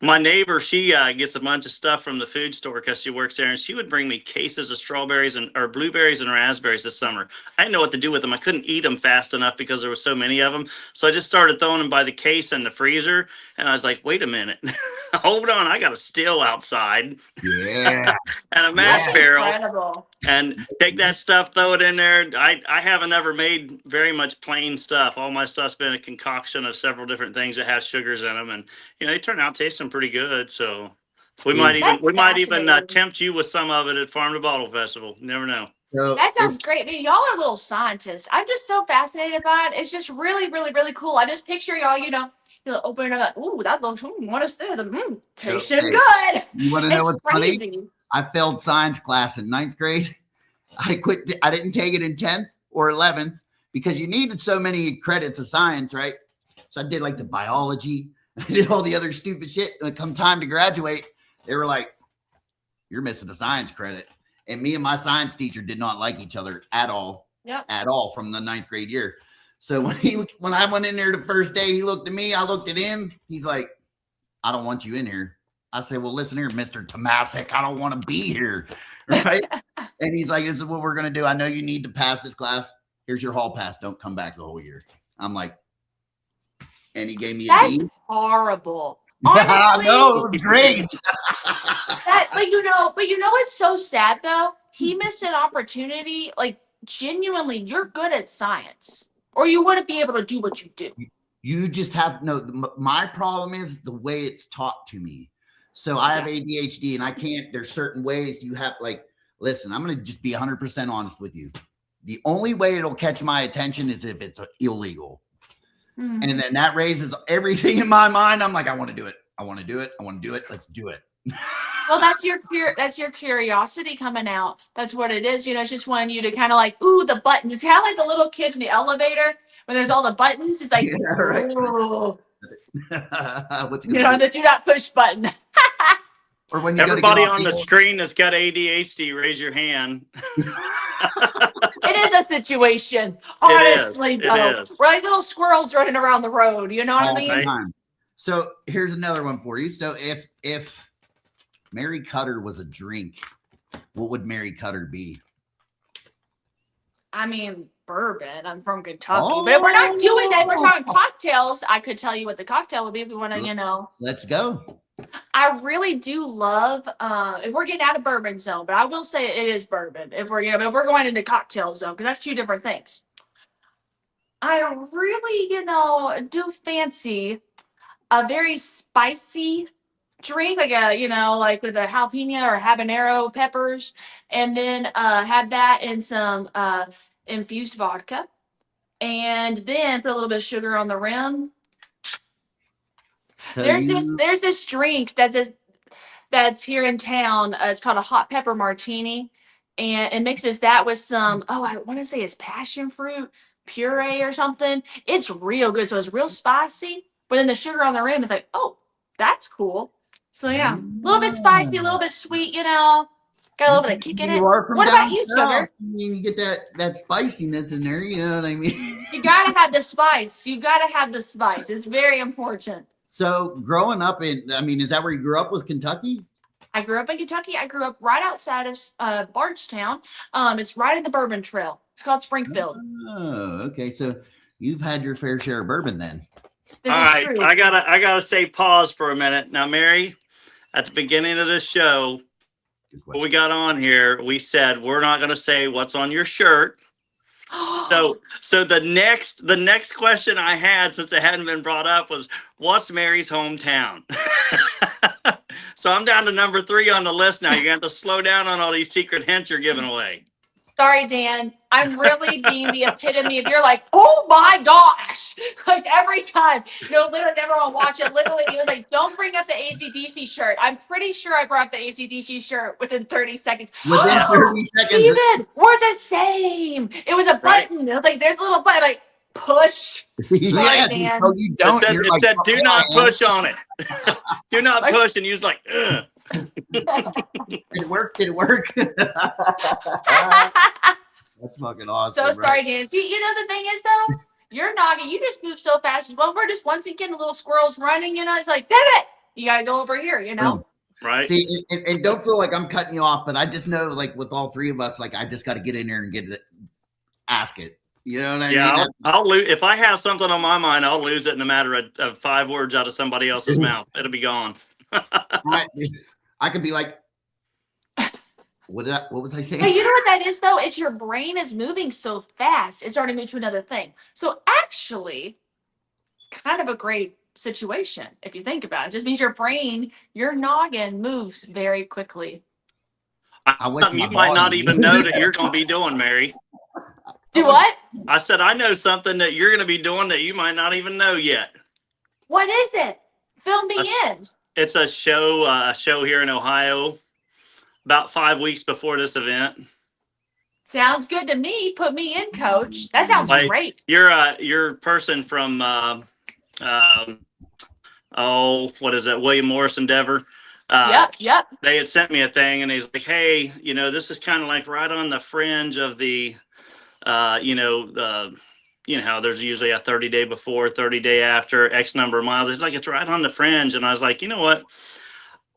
My neighbor, she gets a bunch of stuff from the food store because she works there, and she would bring me cases of strawberries or blueberries and raspberries this summer. I didn't know what to do with them. I couldn't eat them fast enough because there were so many of them. So I just started throwing them by the case in the freezer, and I was like, wait a minute. Hold on, I got a still outside. Yeah. And a mash barrel. Incredible. And take that stuff, throw it in there. I haven't ever made very much plain stuff. All my stuff's been a concoction of several different things that have sugars in them, and they turn out tasting pretty good. So we might even tempt you with some of it at Farm to Bottle Festival. You never know. So That sounds great. Man, y'all are little scientists. I'm just so fascinated by it. It's just really, really, really cool. I just picture y'all, you'll open it up like, ooh, that looks, what is this? Tasting good. You want to know what's crazy. funny? I failed science class in 9th grade. I quit. I didn't take it in 10th or 11th because you needed so many credits of science, right? So I did like the biology. I did all the other stupid shit. When it come time to graduate, they were like, you're missing a science credit. And me and my science teacher did not like each other at all. Yep. At all from the 9th grade year. So when I went in there the first day, he looked at me, I looked at him. He's like, I don't want you in here. I said, well, listen here, Mr. Tomasic, I don't want to be here. Right. And he's like, this is what we're going to do. I know you need to pass this class. Here's your hall pass. Don't come back the whole year. I'm like, and he gave me a That's D. horrible. Honestly, no, it was great. but it's so sad though. He missed an opportunity. Like genuinely, you're good at science, or you wouldn't be able to do what you do. You just have my problem is the way it's taught to me. So I have ADHD and I can't, there's certain ways you have listen, I'm going to just be 100% honest with you. The only way it'll catch my attention is if it's illegal. And then that raises everything in my mind. I'm like, I want to do it. I want to do it. I want to do it. Let's do it. Well, that's your curiosity coming out. That's what it is. It's just wanting you to kind of like, ooh, the buttons. It's kind of like the little kid in the elevator when there's all the buttons. It's like, Yeah, right. ooh, What's gonna the do not push button. or when you Everybody on the screen that's got ADHD, raise your hand. It is a situation. Honestly, It though. is. We're like little squirrels running around the road. You know what I mean? Right. So here's another one for you. So if Mary Kutter was a drink, what would Mary Kutter be? I mean, bourbon. I'm from Kentucky. But if we're not doing that, we're talking cocktails. I could tell you what the cocktail would be if we want to, Let's go. I really do love, if we're getting out of bourbon zone, but I will say it is bourbon. If we're, if we're going into cocktail zone, because that's two different things. I really, do fancy a very spicy drink, like like with a jalapeno or habanero peppers, and then have that in some infused vodka, and then put a little bit of sugar on the rim. So There's this drink that's here in town. It's called a hot pepper martini, and it mixes that with some, I want to say it's passion fruit puree or something. It's real good. So it's real spicy, but then the sugar on the rim is like, oh, that's cool. So yeah, a little bit spicy, a little bit sweet, got a little bit of kick in it. What about you, Sugar? I mean, you get that spiciness in there, you know what I mean? You gotta have the spice. You gotta have the spice. It's very important. So growing up is that where you grew up, was Kentucky? I grew up in Kentucky. I grew up right outside of Bardstown. It's right in the Bourbon Trail. It's called Springfield. Oh, okay. So you've had your fair share of bourbon then. This All is right, true. I gotta say pause for a minute. Now, Mary, at the beginning of this show, what we got on here, we said we're not gonna say what's on your shirt. So the next question I had, since it hadn't been brought up, was what's Mary's hometown? So I'm down to number 3 on the list now. You're gonna have to slow down on all these secret hints you're giving away. Sorry, Dan. I'm really being the epitome of, you're like, oh my gosh. Like every time. Literally never want to watch it. Literally, he was like, don't bring up the AC/DC shirt. I'm pretty sure I brought up the AC/DC shirt within 30 seconds. Within 30 seconds. Even, we're the same. It was a button. Right. Like, there's a little button, like, push. Sorry, yes, Dan. so you don't. It said do not push on it. Do not push, and you was like, ugh. Did it work? That's fucking awesome. So sorry, Dan. See, the thing is though, you're noggin. You just move so fast. Well, we're just once again the little squirrels running. It's like, damn it, you gotta go over here. Right. See, and don't feel like I'm cutting you off, but I just know, like with all three of us, like I just got to get in there and ask it. You know what I mean? Yeah, I'll lose if I have something on my mind. I'll lose it in a matter of 5 words out of somebody else's mouth. It'll be gone. I could be like, what was I saying? Hey, you know what that is though? It's your brain is moving so fast. It's already moved to another thing. So actually, it's kind of a great situation if you think about it. It just means your noggin moves very quickly. You might not even know that you're going to be doing, Mary. Do what? I said I know something that you're going to be doing that you might not even know yet. What is it? Fill me in. It's a show here in Ohio. About 5 weeks before this event. Sounds good to me. Put me in, Coach. That sounds great. You're person from what is it? William Morris Endeavor. Yep. They had sent me a thing, and he's like, "Hey, this is kind of like right on the fringe of the, how there's usually a 30-day before, 30-day after, X number of miles." It's like it's right on the fringe, and I was like, you know what?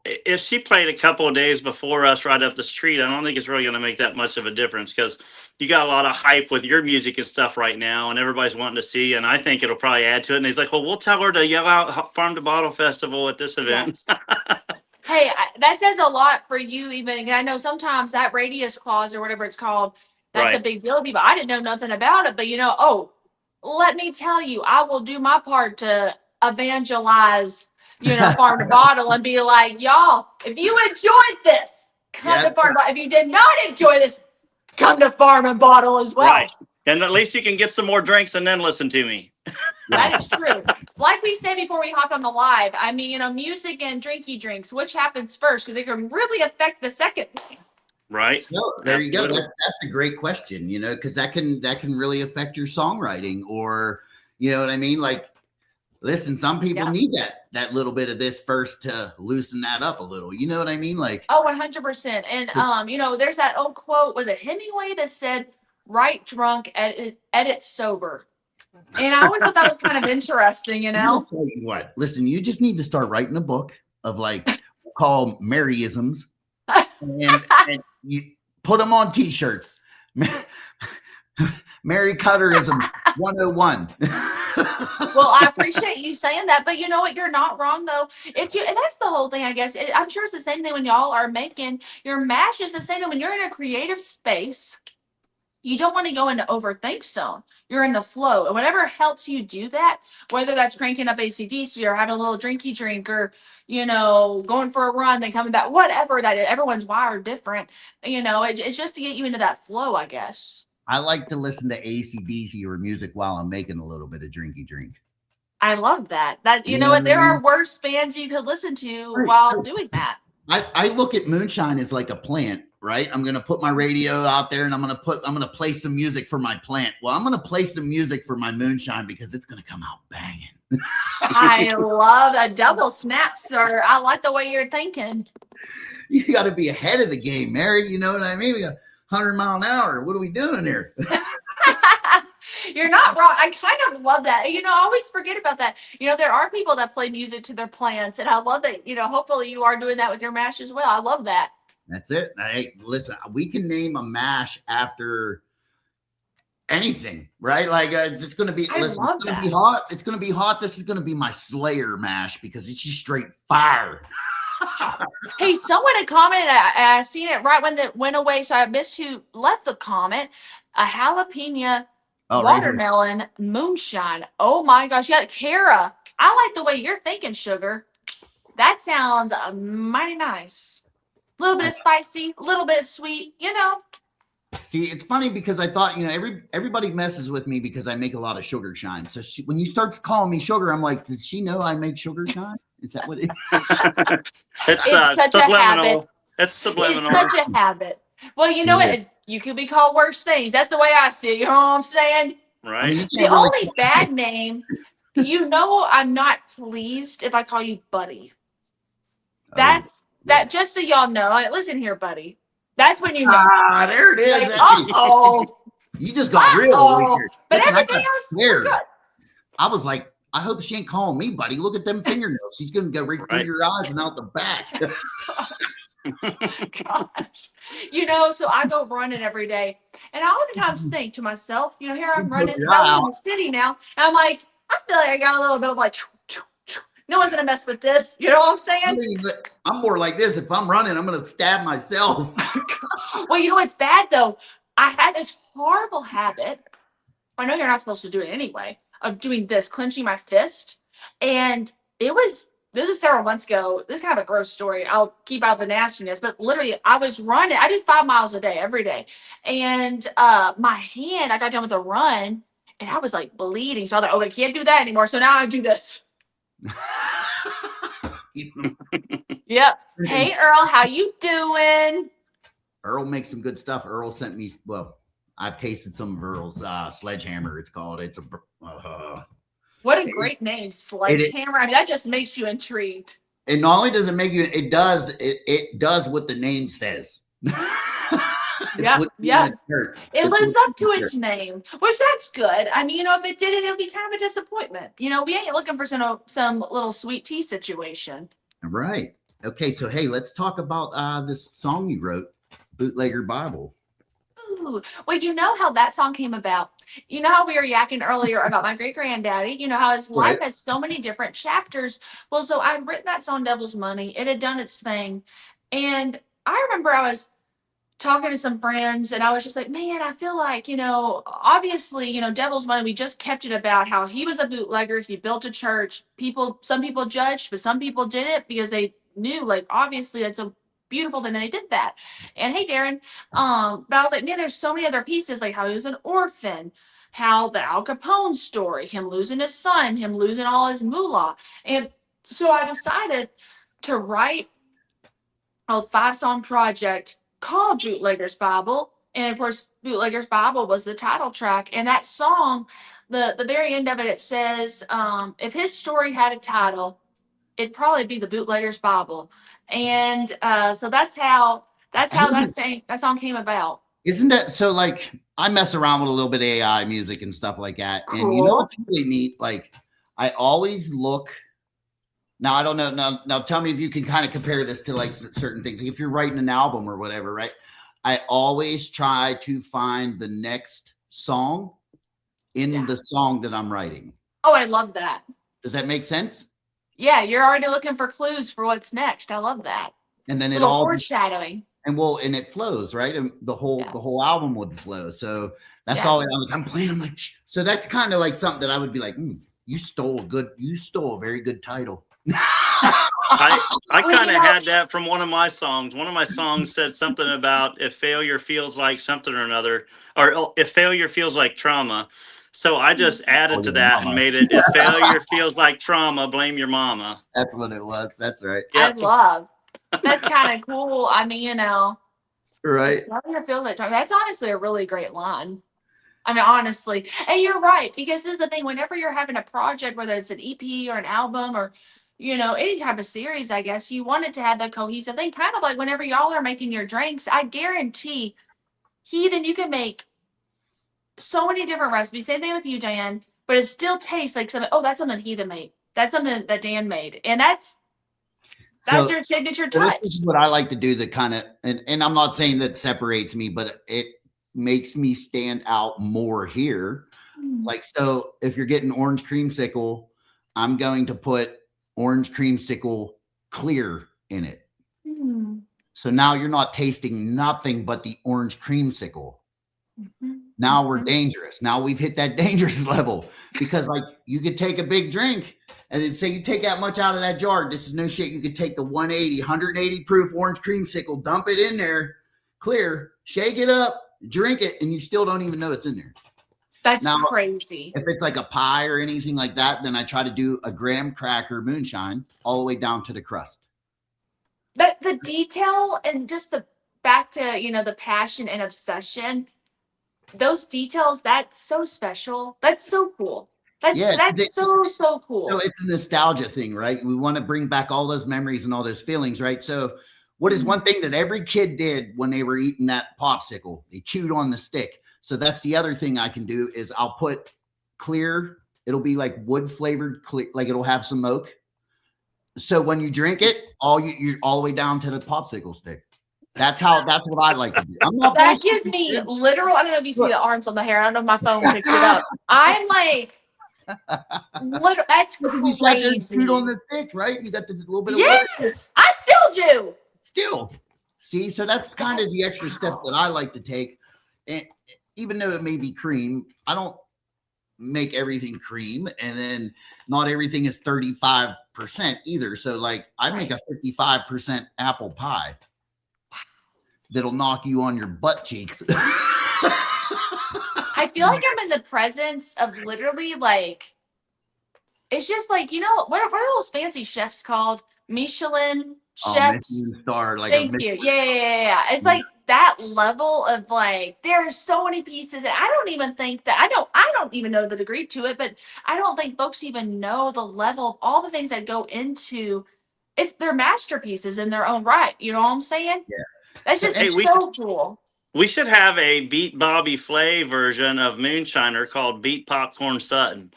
If she played a couple of days before us right up the street, I don't think it's really going to make that much of a difference because you got a lot of hype with your music and stuff right now, and everybody's wanting to see, and I think it'll probably add to it. And he's like, well, we'll tell her to yell out Farm to Bottle Festival at this event. Yes. Hey, that says a lot for you even. I know sometimes that radius clause or whatever it's called, that's a big deal to people. I didn't know nothing about it, but let me tell you, I will do my part to evangelize Farm to Bottle and be like, y'all, if you enjoyed this, come to Farm to Bottle. If you did not enjoy this, come to Farm and Bottle as well. Right. And at least you can get some more drinks and then listen to me. That is true. Like we said before we hopped on the live, I mean, music and drinky drinks, which happens first? Because they can really affect the second thing. Right. So there you go. Absolutely. That's a great question, because that can really affect your songwriting, or you know what I mean? Like, listen, some people need that little bit of this first to loosen that up a little. You know what I mean? Like, oh, 100%. And there's that old quote, was it Hemingway, that said, "Write drunk, edit sober." And I always thought that was kind of interesting, I'm gonna tell you what, listen, you just need to start writing a book of called Maryisms, and you put them on t-shirts. Mary Cutterism 101. Well, I appreciate you saying that, but you know what? You're not wrong though. That's the whole thing, I guess. I'm sure it's the same thing when y'all are making your mash. Is the same thing when you're in a creative space. You don't want to go into overthink zone. You're in the flow, and whatever helps you do that, whether that's cranking up AC/DC or having a little drinky drink, or going for a run, then coming back, whatever that is. Everyone's wired different. It's just to get you into that flow, I guess. I like to listen to AC/DC or music while I'm making a little bit of drinky drink. I love that. You know what? There are worse bands you could listen to while doing that. I look at moonshine as like a plant, right? I'm going to put my radio out there and I'm going to play some music for my plant. Well, I'm going to play some music for my moonshine because it's going to come out banging. I love a double snap, sir. I like the way you're thinking. You got to be ahead of the game, Mary. You know what I mean? We got 100 mile an hour. What are we doing here? You're not wrong. I kind of love that. I always forget about that. There are people that play music to their plants, and I love that. Hopefully you are doing that with your mash as well. I love that. That's it. Hey, listen, we can name a mash after anything, right? Like it's going to be. Listen, it's going to be hot. It's going to be hot. This is going to be my Slayer mash because it's just straight fire. Hey, someone had commented. I seen it right when it went away, so I missed who left the comment. A jalapeno watermelon moonshine. Oh my gosh. Yeah, Kara. I like the way you're thinking, sugar. That sounds mighty nice. A little bit of spicy, a little bit of sweet, See, it's funny because I thought, everybody messes with me because I make a lot of sugar shine. So when you start calling me sugar, I'm like, does she know I make sugar shine? Is that what it is? It's such subliminal. a habit. It's subliminal. It's such a habit. Well, you know what? You could be called worse things. That's the way I see it. You know what I'm saying? Right. The only bad name, I'm not pleased if I call you buddy. That's that. Just so y'all know. Listen here, buddy. That's when you know. Ah, there it is. Uh-oh. You just got real over here. But Listen, everything else is good. I was like, I hope she ain't calling me buddy. Look at them fingernails. She's going to go right through your eyes and out the back. Gosh. So I go running every day. And I oftentimes think to myself, here I'm running out in the city now. And I'm like, I feel like I got a little bit of like, no one's going to mess with this. You know what I'm saying? I'm more like this. If I'm running, I'm going to stab myself. Well, it's bad though. I had this horrible habit. I know you're not supposed to do it anyway, of doing this, clenching my fist. And this was several months ago. This is kind of a gross story. I'll keep out the nastiness, but literally I was running. I do 5 miles a day, every day. And my hand, I got done with a run and I was like bleeding. So I was like, I can't do that anymore. So now I do this. Yep. Hey, Earl, how you doing? Earl makes some good stuff. Earl sent me, I've tasted some of Earl's sledgehammer. It's called. It's a what a great name, Sledgehammer. I mean, that just makes you intrigued. And not only does it make you, it does what the name says. Yeah. It lives up to its name, which that's good. I mean, if it didn't, it'll be kind of a disappointment. We ain't looking for some little sweet tea situation. Right. Okay. So, hey, let's talk about this song you wrote, Bootlegger Bible. Ooh. Well, you know how that song came about. You know how we were yakking earlier about my great granddaddy. You know how his life had so many different chapters. Well, so I'd written that song, Devil's Money. It had done its thing. And I remember I was talking to some friends and I was just like, man, I feel like, obviously, Devil's Money, we just kept it about how he was a bootlegger. He built a church. Some people judged, but some people didn't because they knew, like, obviously it's a beautiful that they did that. And hey, Darren, but I was like, man, there's so many other pieces, like how he was an orphan, how the Al Capone story, him losing his son, him losing all his moolah. And so I decided to write a 5-song project called Bootlegger's Bible. And of course, Bootlegger's Bible was the title track. And that song, the very end of it, it says, if his story had a title, it'd probably be the Bootlegger's Bible. And so that's how that song came about. Isn't that so? Like, I mess around with a little bit of AI music and stuff like that. Cool. And you know what's really neat? Like, I always look. Now, I don't know. Now, tell me if you can kind of compare this to like certain things. Like if you're writing an album or whatever, right? I always try to find the next song in the song that I'm writing. Oh, I love that. Does that make sense? Yeah, you're already looking for clues for what's next. I love that. And then it little all foreshadowing. And it flows, right? And the whole album would flow. So that's all I'm playing. I'm like, so that's kind of like something that I would be like, you stole a very good title. I kind of had that from one of my songs. One of my songs said something about if failure feels like something or another, or if failure feels like trauma. So I just added to that and made it, if failure feels like trauma, blame your mama. That's what it was. That's right. Yep. I love. That's kind of cool. I mean, you know. Right. Failure feels like trauma. That's honestly a really great line. I mean, honestly. And you're right, because this is the thing. Whenever you're having a project, whether it's an EP or an album or, you know, any type of series, I guess, you want it to have the cohesive thing. Kind of like whenever y'all are making your drinks, I guarantee, Heathen, you can make so many different recipes. Same thing with you, Diane, but it still tastes like something. Oh, that's something Heathen made. That's something that Dan made. And that's your signature touch. This is what I like to do, the kind of, and I'm not saying that separates me, but it makes me stand out more here. Like, so if you're getting orange creamsicle, I'm going to put orange creamsicle clear in it. So now you're not tasting nothing but the orange creamsicle. Now we're dangerous. Now we've hit that dangerous level, because like you could take a big drink and then say you take that much out of that jar. This is no shit. You could take the 180 proof orange creamsicle, dump it in there, clear, shake it up, drink it, and you still don't even know it's in there. That's crazy. If it's like a pie or anything like that, then I try to do a graham cracker moonshine all the way down to the crust. But the detail and just the back to, you know, the passion and obsession, those details, that's so special. That's so cool. That's so cool. So it's a nostalgia thing, right? We want to bring back all those memories and all those feelings, right? So what is one thing that every kid did when they were eating that popsicle? They chewed on the stick. So that's the other thing I can do is I'll put clear. It'll be like wood flavored, clear, like it'll have some smoke. So when you drink it, you're all the way down to the popsicle stick. That's what I like to do. That gives me literal. I don't know if you see the arms on the hair. I don't know if my phone picks it up. I'm like, that's crazy. Food on the stick, right? You got the little bit of yes, I still do. Still, see, so that's kind of the extra step that I like to take. And even though it may be cream, I don't make everything cream, and then not everything is 35% either. So like I make a 55% apple pie that'll knock you on your butt cheeks. I feel like I'm in the presence of literally like, it's just like, you know, what are those fancy chefs called? Michelin chefs. Michelin star, like thank you. Yeah. It's like that level of like, there are so many pieces, and I don't even think that I don't even know the degree to it, but I don't think folks even know the level of all the things that go into it's their masterpieces in their own right. You know what I'm saying? Yeah. That's just cool. We should have a Beat Bobby Flay version of Moonshiner called Beat Popcorn Sutton.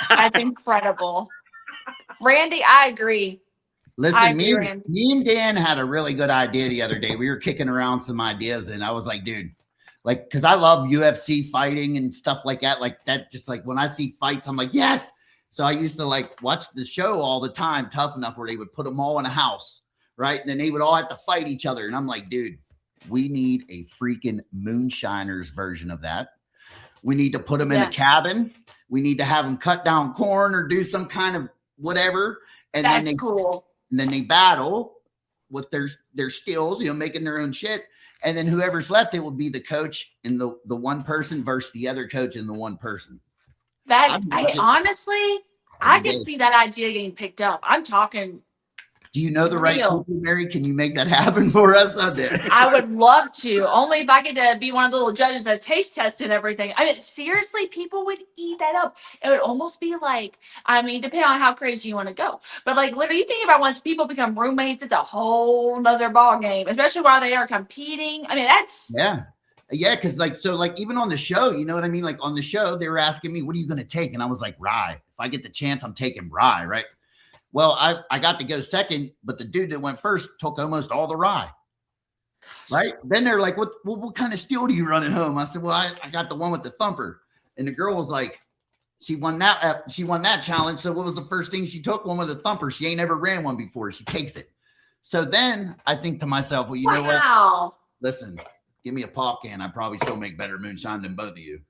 That's incredible. Randy, I agree. Listen, me and Dan had a really good idea the other day. We were kicking around some ideas, and I was like, dude, like, because I love UFC fighting and stuff like that. Like that, just like when I see fights, I'm like, yes. So I used to like watch the show all the time, Tough Enough, where they would put them all in a house, right? And then they would all have to fight each other. And I'm like, dude, we need a freaking Moonshiners version of that. We need to put them in a cabin. We need to have them cut down corn or do some kind of whatever. And that's cool. And then they battle. with their skills, making their own shit. And then whoever's left, it will be the coach and the one person versus the other coach and the one person. Honestly, I could see that idea getting picked up. I'm talking. Do you know the right people, Mary? Can you make that happen for us out there? I would love to. Only if I get to be one of the little judges that taste test and everything. I mean, seriously, people would eat that up. It would almost be like, I mean, depending on how crazy you want to go. But like literally, you think about once people become roommates, it's a whole nother ball game, especially while they are competing. I mean, that's yeah, because even on the show, you know what I mean? Like on the show, they were asking me, what are you going to take? And I was like, rye. If I get the chance, I'm taking rye, right? Well, I got to go second, but the dude that went first took almost all the rye. Right? Then they're like, what kind of steel do you run at home? I said, well, I got the one with the thumper. And the girl was like, she won that challenge. So what was the first thing she took? One with a thumper. She ain't ever ran one before. She takes it. So then I think to myself, well, you know what? Listen, give me a pop can. I probably still make better moonshine than both of you.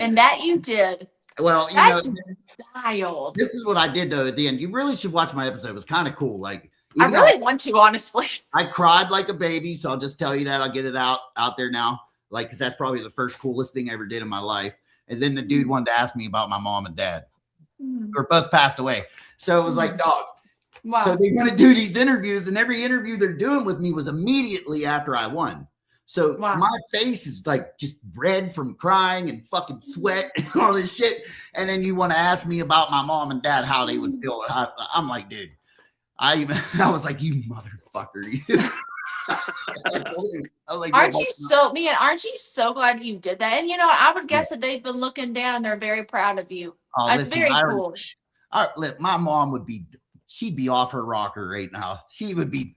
And that you did. Well, that's wild. This is what I did though at the end. You really should watch my episode. It was kind of cool. Like I really want to, honestly. I cried like a baby, so I'll just tell you that. I'll get it out there now. Like, because that's probably the first coolest thing I ever did in my life. And then the dude wanted to ask me about my mom and dad. Or both passed away. So it was like, dog. Wow. So they're going to do these interviews, and every interview they're doing with me was immediately after I won. So my face is like just red from crying and fucking sweat and all this shit. And then you want to ask me about my mom and dad, how they would feel. I'm like, dude, I was like, you motherfucker. I was like, aren't you so glad you did that? And I would guess that they've been looking down and they're very proud of you. That's very cool. My mom would be, she'd be off her rocker right now. She would be,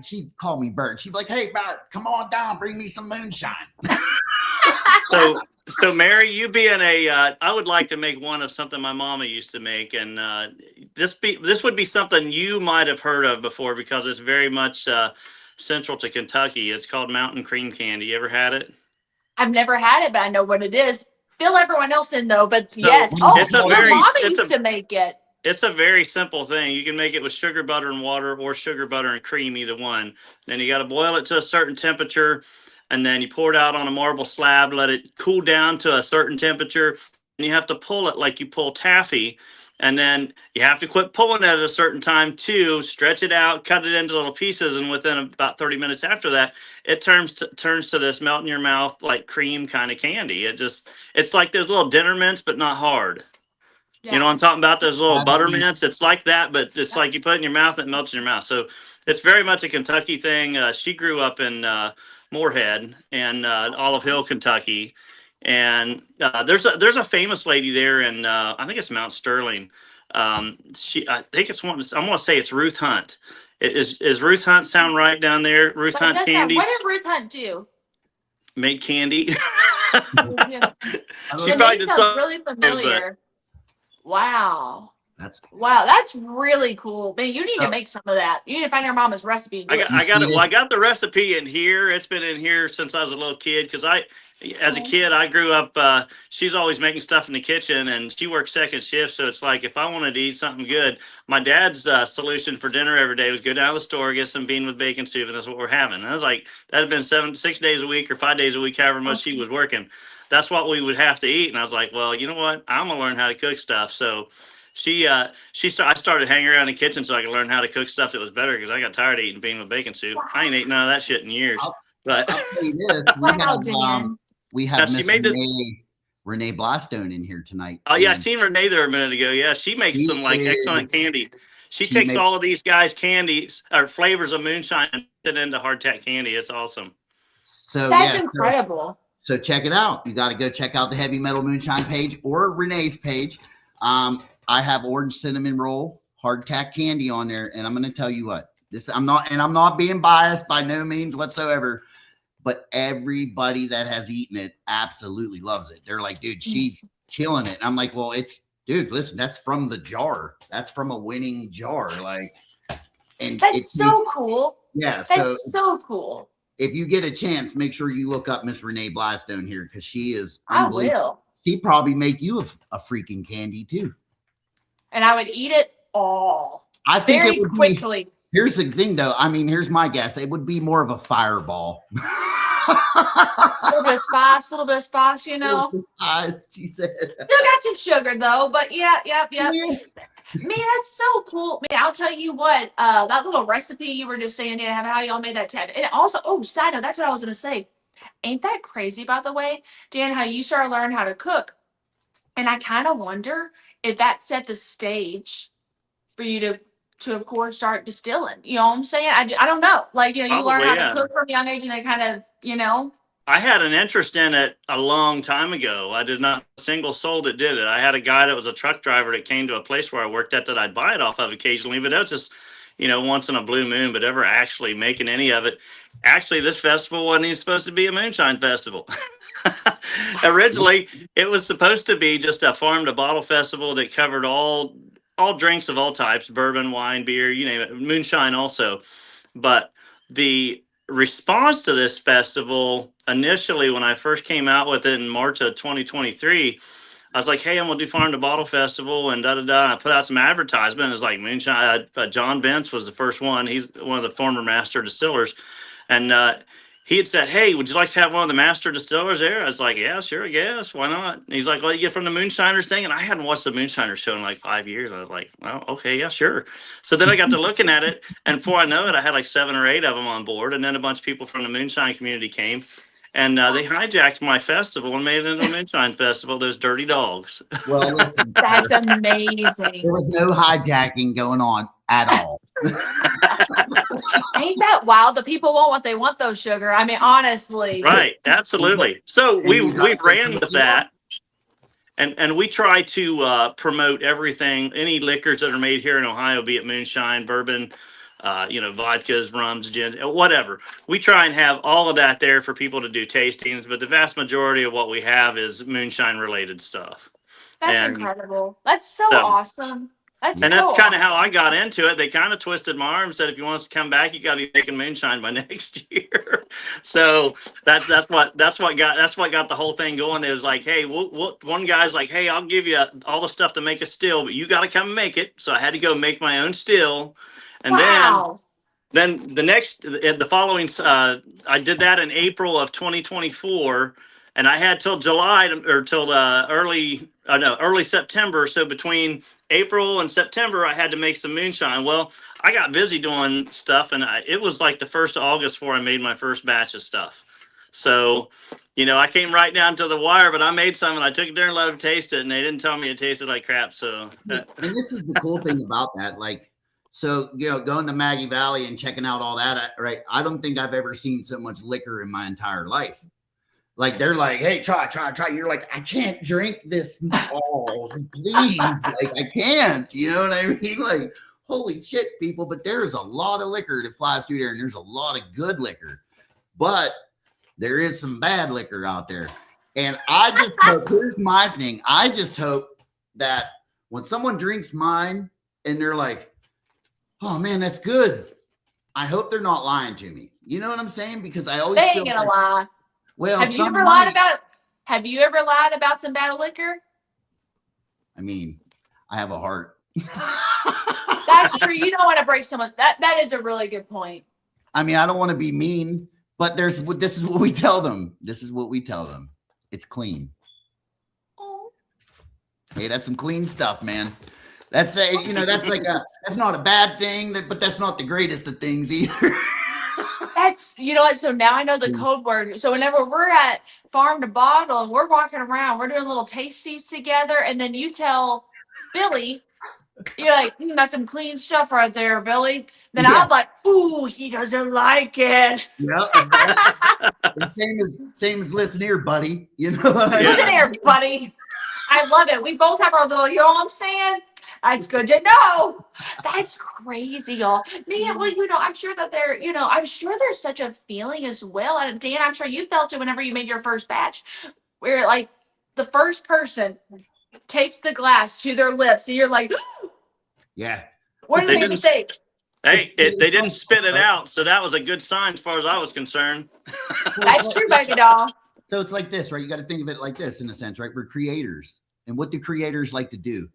she'd call me Bert. She'd be like, hey, Bert, come on down, bring me some moonshine. So Mary, you being I would like to make one of something my mama used to make. And this would be something you might have heard of before because it's very much central to Kentucky. It's called mountain cream candy. You ever had it? I've never had it, but I know what it is. Fill everyone else in though, but yes. Oh, your mama used to make it. It's a very simple thing. You can make it with sugar, butter, and water or sugar, butter, and cream, either one. Then you got to boil it to a certain temperature, and then you pour it out on a marble slab, let it cool down to a certain temperature, and you have to pull it like you pull taffy. And then you have to quit pulling it at a certain time too, stretch it out, cut it into little pieces, and within about 30 minutes after that, it turns to this melt in your mouth like cream kind of candy. It's like those little dinner mints, but not hard. Yeah. You know what I'm talking about? Those little butter mints. It's like that, but it's like you put it in your mouth, it melts in your mouth. So it's very much a Kentucky thing. She grew up in Moorhead and Olive Hill, Kentucky. And there's a famous lady there in I think it's Mount Sterling. I think it's one. I'm gonna say it's Ruth Hunt. Is Ruth Hunt sound right down there? Ruth Hunt Candies. What did Ruth Hunt do? Make candy. She probably did something really familiar. Wow. That's really cool. Man, you need to make some of that. You need to find your mama's recipe. I got it. Well, I got the recipe in here. It's been in here since I was a little kid because as a kid, I grew up, she's always making stuff in the kitchen and she works second shift. So it's like, if I wanted to eat something good, my dad's solution for dinner every day was go down to the store, get some bean with bacon soup. And that's what we're having. And I was like, that had been 6 days a week or 5 days a week, however much she was working. That's what we would have to eat. And I was like, well, you know what? I'm going to learn how to cook stuff. So I started hanging around the kitchen so I could learn how to cook stuff that was better because I got tired of eating bean with bacon soup. I ain't ate none of that shit in years. But I'll tell you this. We have Miss Renee Blastone in here tonight. Oh, yeah. I seen Renee there a minute ago. Yeah, she makes some excellent candy. She takes all of these guys' candies or flavors of moonshine and put it into hardtack candy. It's awesome. So that's incredible. So check it out. You got to go check out the Heavy Metal Moonshine page or Renee's page. I have orange cinnamon roll hardtack candy on there, and I'm going to tell you what. I'm not being biased by no means whatsoever, but everybody that has eaten it absolutely loves it. They're like, dude, she's killing it. And I'm like, well, dude, listen, that's from the jar. That's from a winning jar. And that's so cool. Yeah, that's so cool. If you get a chance, make sure you look up Miss Renee Blastone here because she is. I will. She'd probably make you a freaking candy too. And I would eat it all. I think very it would quickly. be, here's the thing, though. I mean, here's my guess. It would be more of a fireball. A little bit of spice, you know. She said. Still got some sugar though, but yeah. Yeah. Man, that's so cool. Man, I'll tell you what, that little recipe you were just saying, yeah, how y'all made that tab. And also, oh, side note, that's what I was gonna say. Ain't that crazy, by the way, Dan, how you started learning how to cook? And I kind of wonder if that set the stage for you to of course start distilling. You know what I'm saying? I don't know. Like, you know, you learn Probably, how to cook from a young age and they kind of, you know. I had an interest in it a long time ago. I did not a single soul that did it. I had a guy that was a truck driver that came to a place where I worked at that I'd buy it off of occasionally, but that was just, you know, once in a blue moon, but ever actually making any of it. Actually, this festival wasn't even supposed to be a moonshine festival. Originally, it was supposed to be just a farm to bottle festival that covered all drinks of all types, bourbon, wine, beer, you name it, moonshine also. But the response to this festival initially, when I first came out with it in March of 2023, I was like, hey, I'm gonna do farm to bottle festival and And I put out some advertisement. It's like moonshine. John Bentz was the first one. He's one of the former master distillers, and he had said, hey, would you like to have one of the master distillers there? I was like, yeah, sure, I guess. Why not? And he's like, well, you get from the Moonshiners thing. And I hadn't watched the Moonshiners show in like 5 years. I was like, well, okay, yeah, sure. So then I got to looking at it. And before I know it, I had like 7 or 8 of them on board. And then a bunch of people from the Moonshine community came. And they hijacked my festival and made it into a Moonshine festival. Those dirty dogs. Well, listen, That's amazing. there was no hijacking going on at all. Ain't that wild? The people want what they want, though, sugar. I mean, honestly. Right. Absolutely. So we've ran with that. And we try to promote everything, any liquors that are made here in Ohio, be it moonshine, bourbon, you know, vodkas, rums, gin, whatever. We try and have all of that there for people to do tastings, but the vast majority of what we have is moonshine related stuff. That's incredible. That's so awesome. That's kind of how I got into it. They kind of twisted my arm and said, if you want us to come back, you got to be making moonshine by next year. So that's what got the whole thing going. It was like, hey, one guy's like, hey, I'll give you all the stuff to make a still, but you got to come and make it. So I had to go make my own still. And then the following, I did that in April of 2024. And I had till July or till early September. So between April and September, I had to make some moonshine. Well, I got busy doing stuff, and it was like the 1st of August before I made my first batch of stuff. So, you know, I came right down to the wire, but I made some, and I took it there and let them taste it, and they didn't tell me it tasted like crap. So, and this is the cool thing about that, like. So, you know, going to Maggie Valley and checking out all that, right? I don't think I've ever seen so much liquor in my entire life. Like, they're like, hey, try. You're like, I can't drink this all, please. Like, I can't, you know what I mean? Like, holy shit, people. But there's a lot of liquor that flies through there, and there's a lot of good liquor. But there is some bad liquor out there. And I just hope, here's my thing. I just hope that when someone drinks mine and they're like, oh, man, that's good, I hope they're not lying to me. You know what I'm saying? Because I always they feel ain't gonna like, lie. well, have you ever lied about some bad liquor? I mean, I have a heart. That's true. You don't want to break someone. That is a really good point. I mean, I don't want to be mean, but this is what we tell them. It's clean. Oh. Hey, that's some clean stuff, man. That's that's not a bad thing, but that's not the greatest of things either. That's, you know what? So now I know the code word. So whenever we're at farm to bottle and we're walking around, we're doing little tasties together, and then you tell Billy, you're like, that's some clean stuff right there, Billy. Then I'm like, ooh, he doesn't like it. Yep. Same as listen here, buddy. You know what I mean? Listen here, buddy. I love it. We both have our little, you know what I'm saying? That's good to know. That's crazy, y'all. Man, well, you know, I'm sure that I'm sure there's such a feeling as well. And Dan, I'm sure you felt it whenever you made your first batch, where like the first person takes the glass to their lips, and you're like, yeah. What do they say? Hey, they didn't spit it out, so that was a good sign as far as I was concerned. That's true, baby doll. So it's like this, right? You got to think of it like this in a sense, right? We're creators. And what do creators like to do?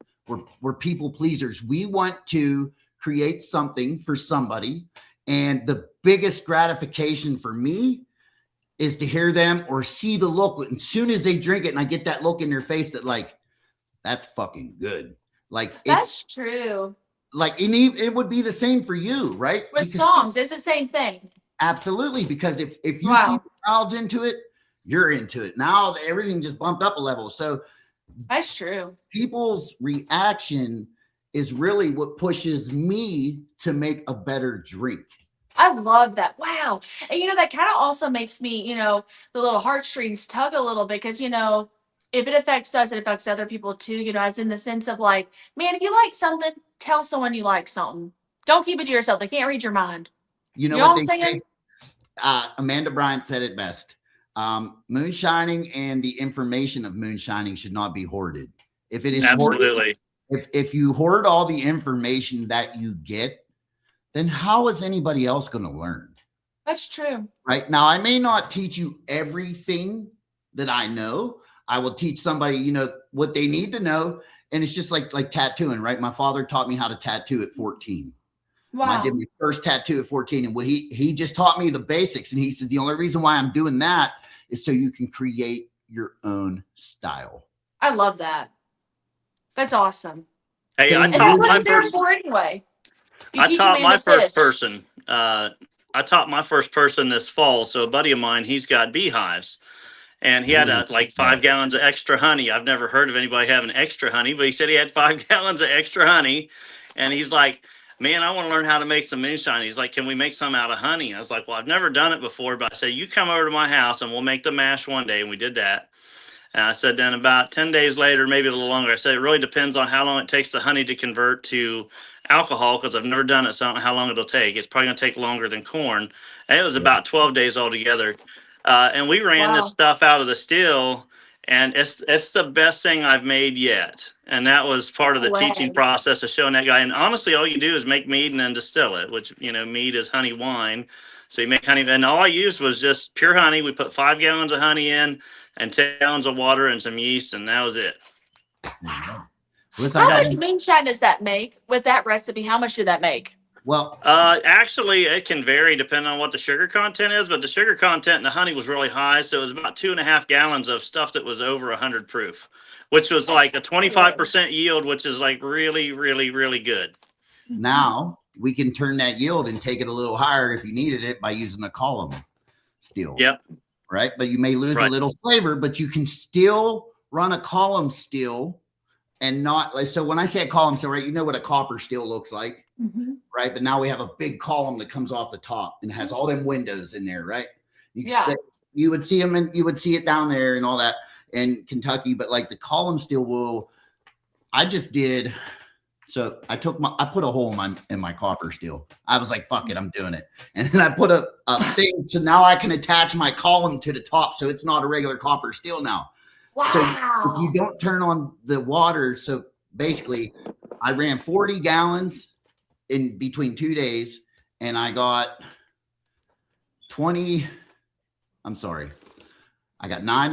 We're people pleasers. We want to create something for somebody. And the biggest gratification for me is to hear them or see the look. As soon as they drink it and I get that look in their face that like, that's fucking good. Like That's true. Like it would be the same for you, right? With songs, it's the same thing. Absolutely. Because if you see the crowd's into it, you're into it. Now everything just bumped up a level. So that's true. People's reaction is really what pushes me to make a better drink. I love that. Wow. And that kind of also makes me, the little heartstrings tug a little bit because, if it affects us, it affects other people too, as in the sense of like, man, if you like something, tell someone you like something. Don't keep it to yourself. They can't read your mind. You know what they say? Amanda Bryant said it best. Moonshining and the information of moonshining should not be hoarded. If it is absolutely, if you hoard all the information that you get, then how is anybody else going to learn? That's true. Right now, I may not teach you everything that I know. I will teach somebody, what they need to know. And it's just like tattooing, right? My father taught me how to tattoo at 14. Wow. I did my first tattoo at 14. And what he just taught me the basics. And he said, the only reason why I'm doing that is so you can create your own style. I love that. That's awesome. Hey, I taught my first anyway. I taught my first person. I taught my first person this fall. So a buddy of mine, he's got beehives. And he had like 5 gallons of extra honey. I've never heard of anybody having extra honey, but he said he had 5 gallons of extra honey. And he's like, man, I want to learn how to make some moonshine. He's like, can we make some out of honey? I was like, well, I've never done it before, but I said, you come over to my house and we'll make the mash one day. And we did that. And I said, then about 10 days later, maybe a little longer, I said, it really depends on how long it takes the honey to convert to alcohol, because I've never done it, so I don't know how long it'll take. It's probably going to take longer than corn. And it was about 12 days altogether. And we ran this stuff out of the still, and it's the best thing I've made yet. And that was part of the teaching process of showing that guy. And honestly, all you do is make mead and then distill it, which, mead is honey wine. So you make honey, and all I used was just pure honey. We put 5 gallons of honey in and 10 gallons of water and some yeast, and that was it. How much moonshine does that make with that recipe? How much did that make? Well, actually, it can vary depending on what the sugar content is, but the sugar content in the honey was really high. So it was about 2.5 gallons of stuff that was over 100 proof, which was like a 25% yield, which is like really, really, really good. Now we can turn that yield and take it a little higher if you needed it by using a column still. Yep. Right. But you may lose a little flavor, but you can still run a column still and not like, so when I say a column still, right, you know what a copper still looks like. Mm-hmm. Right. But now we have a big column that comes off the top and has all them windows in there. Right. You would see them and you would see it down there and all that in Kentucky. But like the column still I just did. So I put a hole in my copper steel. I was like, fuck it, I'm doing it. And then I put a thing. So now I can attach my column to the top. So it's not a regular copper steel now. Wow. So if you don't turn on the water. So basically I ran 40 gallons in between 2 days and I got 9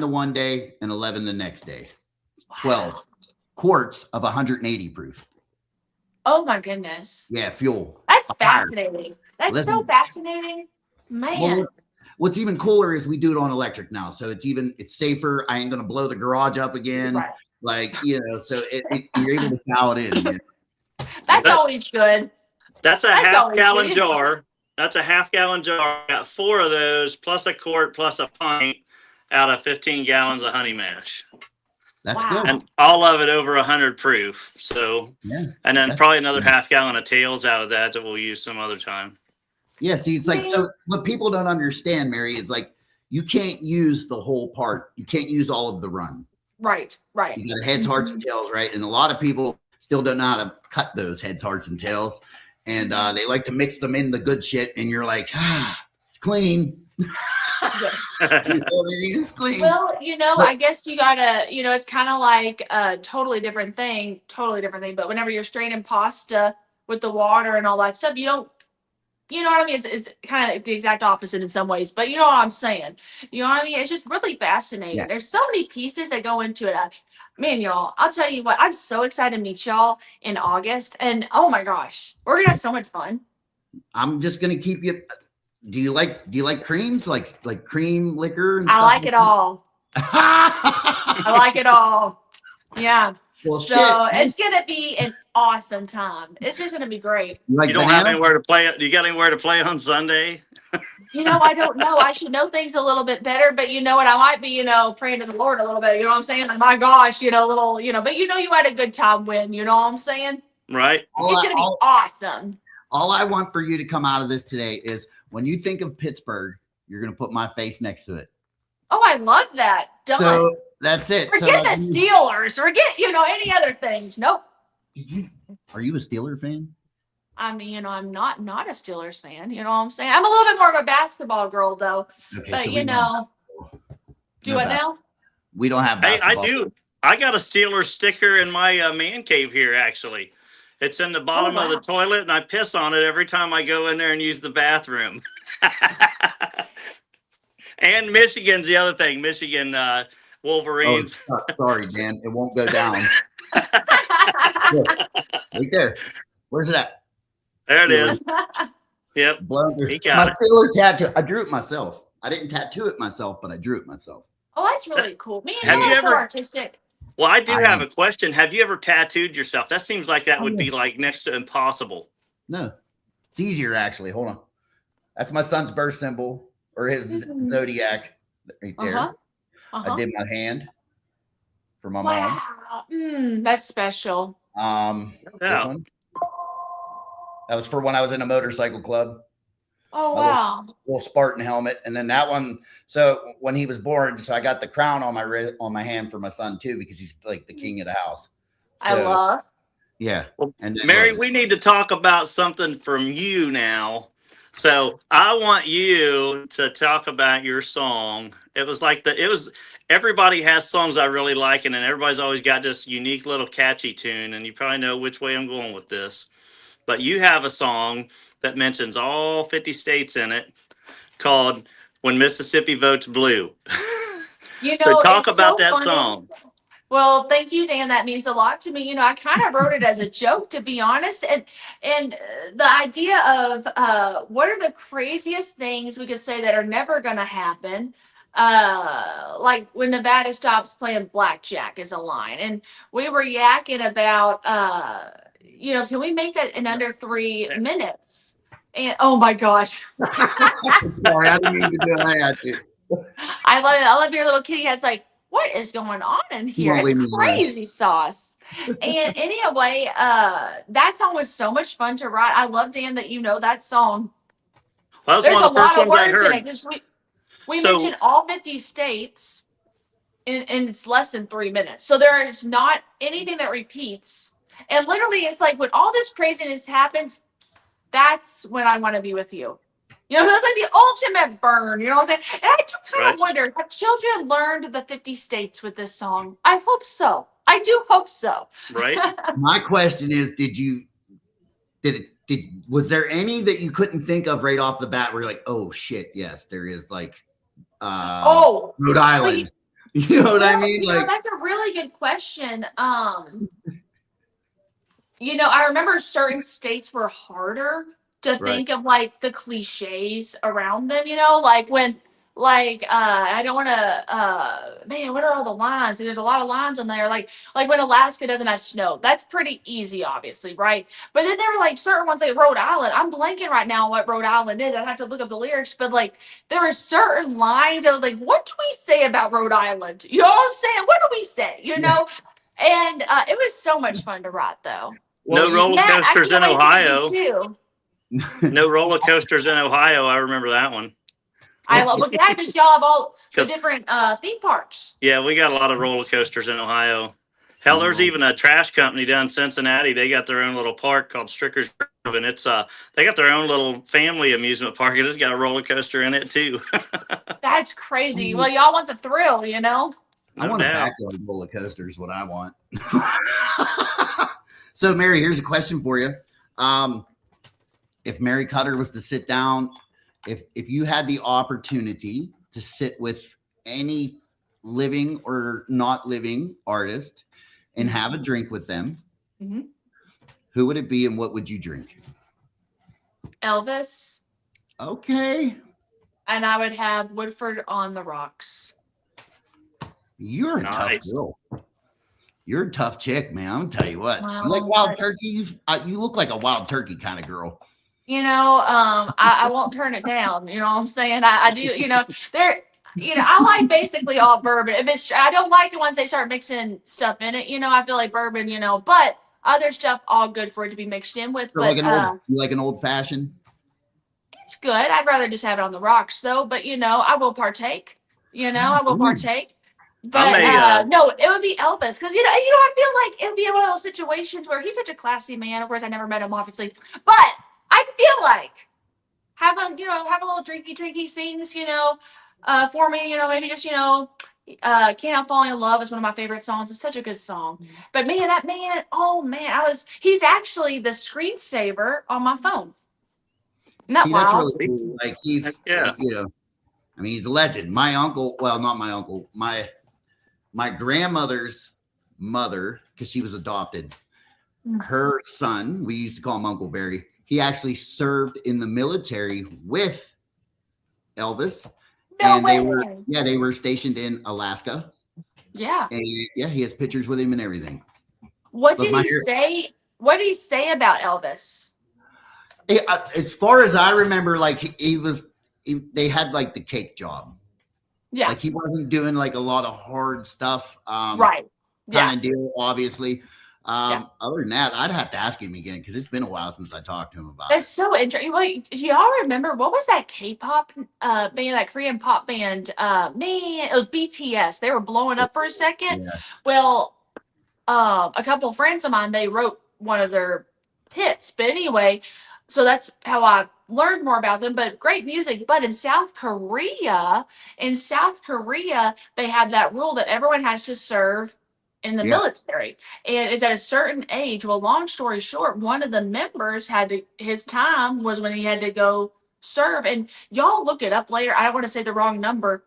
the one day and 11 the next day. 12 quarts of 180 proof. Oh my goodness. Yeah, fuel. That's fascinating. That's so fascinating. Man. Well, what's even cooler is we do it on electric now. So it's safer. I ain't gonna blow the garage up again. Right. Like, so you're able to cow it in. That's always good. That's a half-gallon jar. That's a half-gallon jar. Got 4 of those, plus a quart, plus a pint out of 15 gallons of honey mash. That's good. And all of it over 100 proof. So, and then probably another half gallon of tails out of that we'll use some other time. Yeah. See, it's like, so what people don't understand, Mary, is like, you can't use the whole part. You can't use all of the run. Right. You got heads, hearts, and tails, right? And a lot of people still don't know how to cut those heads, hearts, and tails. And they like to mix them in the good shit. And you're like, it's clean. It's clean. Well, I guess you gotta, it's kind of like a totally different thing. But whenever you're straining pasta with the water and all that stuff, you don't, you know what I mean? It's kind of the exact opposite in some ways, but you know what I'm saying? You know what I mean? It's just really fascinating. Yeah. There's so many pieces that go into it. Man, y'all, I'll tell you what, I'm so excited to meet y'all in August. And oh my gosh, we're gonna have so much fun. I'm just gonna keep you. Do you like creams, like cream liquor and I stuff? like it all. I like it all. Yeah. Well, So shit. it's gonna be an awesome time. It's just gonna be great. You like You don't have banana? anywhere to play. You got anywhere to play on Sunday? I don't know. I should know things a little bit better, but you know what? I might be, praying to the Lord a little bit. You know what I'm saying? Like, my gosh, little, but you had a good time when, you know what I'm saying? Right. It's gonna be awesome. All I want for you to come out of this today is when you think of Pittsburgh, you're gonna put my face next to it. Oh, I love that. Done. So that's it. Forget the Steelers. Forget, any other things. Nope. Are you a Steeler fan? I mean, I'm not a Steelers fan. You know what I'm saying? I'm a little bit more of a basketball girl, though. Okay, But, so do it now? We don't have Hey, basketball. I do. I got a Steelers sticker in my man cave here, actually. It's in the bottom of the toilet, and I piss on it every time I go in there and use the bathroom. And Michigan's the other thing. Michigan Wolverines. Oh, sorry, Dan. It won't go down. Look, right there. Where's it at? There it is. Yep. My got it. Steeler tattoo. I drew it myself. I didn't tattoo it myself, but I drew it myself. Oh, that's really cool. Man, Have you you're so ever- artistic. Well, I do have a question. Have you ever tattooed yourself? That seems like that would yeah. be like next to impossible. No, it's easier actually. Hold on. That's my son's birth symbol or his zodiac right there. I did my hand for my mom. Wow. That's special. This Yeah. one. That was for when I was in a motorcycle club. Oh, My wow. little Spartan helmet, and then that one. So when he was born, so I got the crown on my hand for my son too, because he's like the king of the house. I So, love. Yeah. Well, And Mary, we need to talk about something from you now. So I want you to talk about your song. It was everybody has songs I really like, and then everybody's always got this unique little catchy tune, and you probably know which way I'm going with this. But you have a song that mentions all 50 states in it called When Mississippi Votes Blue. So talk about that song. Well, thank you, Dan. That means a lot to me. I kind of wrote it as a joke, to be honest. And the idea of what are the craziest things we could say that are never going to happen? Like when Nevada stops playing blackjack is a line, and we were yakking about, can we make that in under 3 minutes? And oh my gosh, sorry, I didn't mean to do it. I had to. I love your little kitty head's like, what is going on in here? It's crazy sauce. And anyway, that song was so much fun to write. I love, Dan, that you know that song. Well, There's one of the first ones I in heard. it because we mentioned all 50 states, and it's less than 3 minutes. So there is not anything that repeats. And literally, it's like when all this craziness happens, that's when I want to be with you. That's like the ultimate burn. You know what I'm saying? And I do kind of wonder, have children learned the 50 states with this song? I hope so. I do hope so. Right. My question is, was there any that you couldn't think of right off the bat where you're like, oh shit, yes, there is, like Rhode Island. You know what I mean? That's a really good question. I remember certain states were harder to think of, like the cliches around them, like when, I don't want to, man, what are all the lines? There's a lot of lines on there. Like when Alaska doesn't have snow, that's pretty easy, obviously. Right. But then there were like certain ones like Rhode Island. I'm blanking right now on what Rhode Island is. I'd have to look up the lyrics, but like there were certain lines. I was like, what do we say about Rhode Island? You know what I'm saying? What do we say? And it was so much fun to write though. No roller coasters in Ohio. Too. No roller coasters in Ohio. I remember that one. I love because y'all have all the different theme parks. Yeah, we got a lot of roller coasters in Ohio. Hell, there's even a trash company down in Cincinnati. They got their own little park called Stricker's Grove, and it's they got their own little family amusement park. It has got a roller coaster in it too. That's crazy. Well, y'all want the thrill, I want a backyard roller coaster is what I want. So, Mary, here's a question for you. If Mary Kutter was to sit down, if you had the opportunity to sit with any living or not living artist and have a drink with them, Mm-hmm. who would it be and what would you drink? Elvis, Okay. and I would have Woodford on the rocks. You're a tough Nice. girl. You're a tough chick, man. I'm gonna tell you what. Well, You like wild but- turkey? You look like a wild turkey kind of girl. You know, I won't turn it down. You know what I'm saying? I do. You know, I like basically all bourbon. If it's, I don't like it once they start mixing stuff in it. You know, I feel like bourbon. You know, but other stuff all good for it to be mixed in with. So But you like an old fashioned? it's good. I'd rather just have it on the rocks though. But you know, I will partake. You know, I will partake. But no, it would be Elvis because I feel like it would be one of those situations where he's such a classy man. Of course, I never met him, obviously, but I feel like have a little drinky sings, for me, maybe just Can't Help Falling in Love is one of my favorite songs. It's such a good song. But man, that man, oh man, he's actually the screensaver on my phone. Isn't that See, that's wild? really cool. Like he's, Yeah. I mean, he's a legend. My uncle, well, not my uncle, my grandmother's mother, because she was adopted. Her son, we used to call him Uncle Barry. He actually served in the military with Elvis. No And way. they were stationed in Alaska. Yeah. And yeah, he has pictures with him and everything. What But did my he hair- say? What did he say about Elvis? As far as I remember, like they had like the cake job. Yeah. Like he wasn't doing like a lot of hard stuff. Right. Yeah. Kind of deal, obviously. Yeah. Other than that, I'd have to ask him again because it's been a while since I talked to him about That's it. so interesting. Wait, do y'all remember what was that K-pop band, that Korean pop band? Man, it was BTS. They were blowing up for a second. Yeah. Well, a couple of friends of mine, they wrote one of their hits. But anyway, so that's how I learned more about them. But great music. But in South Korea, they have that rule that everyone has to serve in the military, and it's at a certain age. Well, long story short, one of the members his time was when he had to go serve. And y'all look it up later. I don't want to say the wrong number,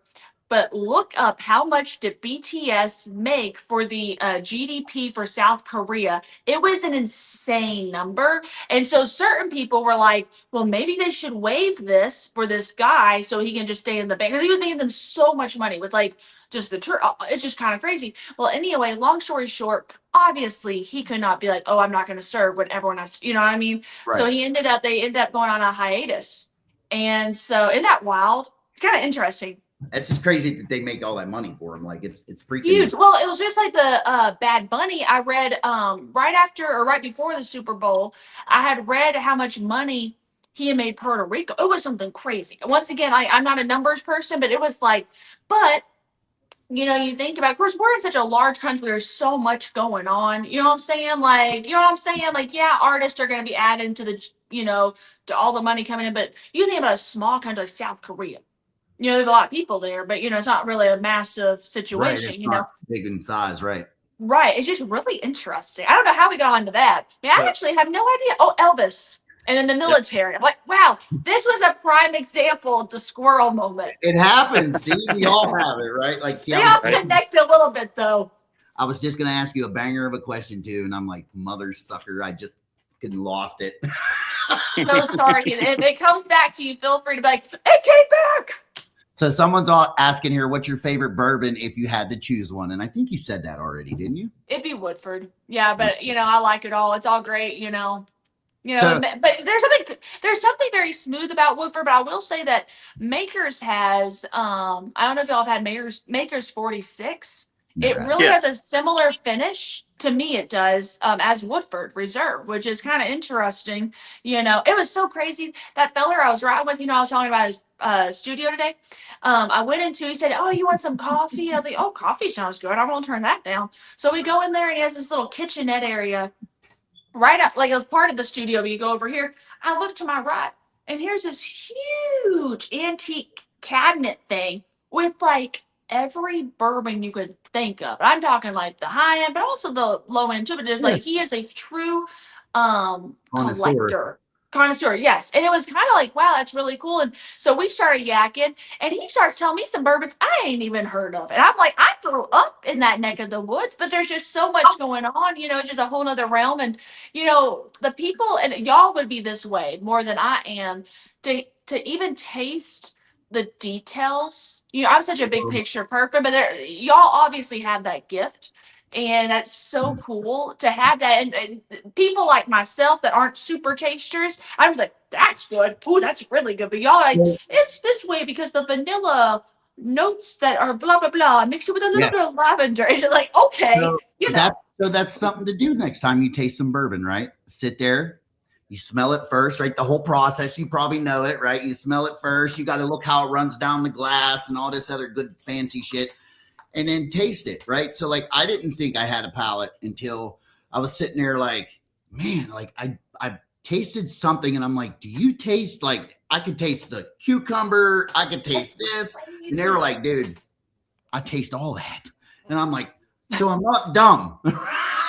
but look up how much did BTS make for the GDP for South Korea. It was an insane number. And so certain people were like, well, maybe they should waive this for this guy so he can just stay in the bank. And he was making them so much money with like just the tour. It's just kind of crazy. Well, anyway, long story short, obviously he could not be like, oh, I'm not going to serve when everyone has, you know what I mean? Right. So they ended up going on a hiatus. And so isn't that wild? It's kind of interesting. It's just crazy that they make all that money for him. Like it's freaking Huge. Well, it was just like the Bad Bunny. I read right after or right before the Super Bowl, I had read how much money he had made Puerto Rico. It was something crazy. Once again, I'm not a numbers person, but it was like, but you think about, of course, we're in such a large country. There's so much going on. You know what I'm saying? Like, Like, yeah, artists are going to be added to to all the money coming in. But you think about a small country like South Korea. There's a lot of people there, but it's not really a massive situation. Right, it's not big in size, right? Right. It's just really interesting. I don't know how we got onto that. I actually have no idea. Oh, Elvis. And then the military. I'm like, wow, this was a prime example of the squirrel moment. It happens. See, we all have it, right? Like, see, They all connect a little bit, though. I was just gonna ask you a banger of a question too, and I'm like, mother sucker, I just lost it. So sorry. If it comes back to you, feel free to be like, it came back. So someone's all asking here, what's your favorite bourbon if you had to choose one? And I think you said that already, didn't you? It'd be Woodford. Yeah, but I like it all. It's all great, So- but there's something very smooth about Woodford, but I will say that Makers has I don't know if y'all have had Makers 46. It Never. really Yes. has a similar finish to me. It does as Woodford Reserve, which is kind of interesting. It was so crazy. That feller I was riding with, I was talking about his studio today. I went into, he said, oh, you want some coffee? I was like, oh, coffee sounds good. I won't turn that down. So we go in there and he has this little kitchenette area right up, like it was part of the studio, but you go over here. I look to my right and here's this huge antique cabinet thing with like every bourbon you could think of. I'm talking like the high end, but also the low end too. But it's like he is a true Connoisseur. collector. Connoisseur, yes. And it was kind of like, wow, that's really cool. And so we started yakking, and he starts telling me some bourbons I ain't even heard of. And I'm like, I grew up in that neck of the woods, but there's just so much going on. It's just a whole nother realm. And, the people, and y'all would be this way more than I am, to even taste the details. I'm such a big picture person, but y'all obviously have that gift. And that's so cool to have that. And people like myself that aren't super tasters, I was like, that's good. Ooh, that's really good. But y'all are like, it's this way because the vanilla notes that are blah, blah, blah, mixed it with a little bit of lavender. It's just like, okay, That's something to do next time you taste some bourbon, right? Sit there. You smell it first, right? The whole process, you probably know it, right? You smell it first. You got to look how it runs down the glass and all this other good fancy shit. And then taste it, right? So like I didn't think I had a palate until I was sitting there like, man, like I tasted something and I'm like, do you taste like I could taste the cucumber, I could taste this. And they were like, dude, I taste all that. And I'm like, so I'm not dumb.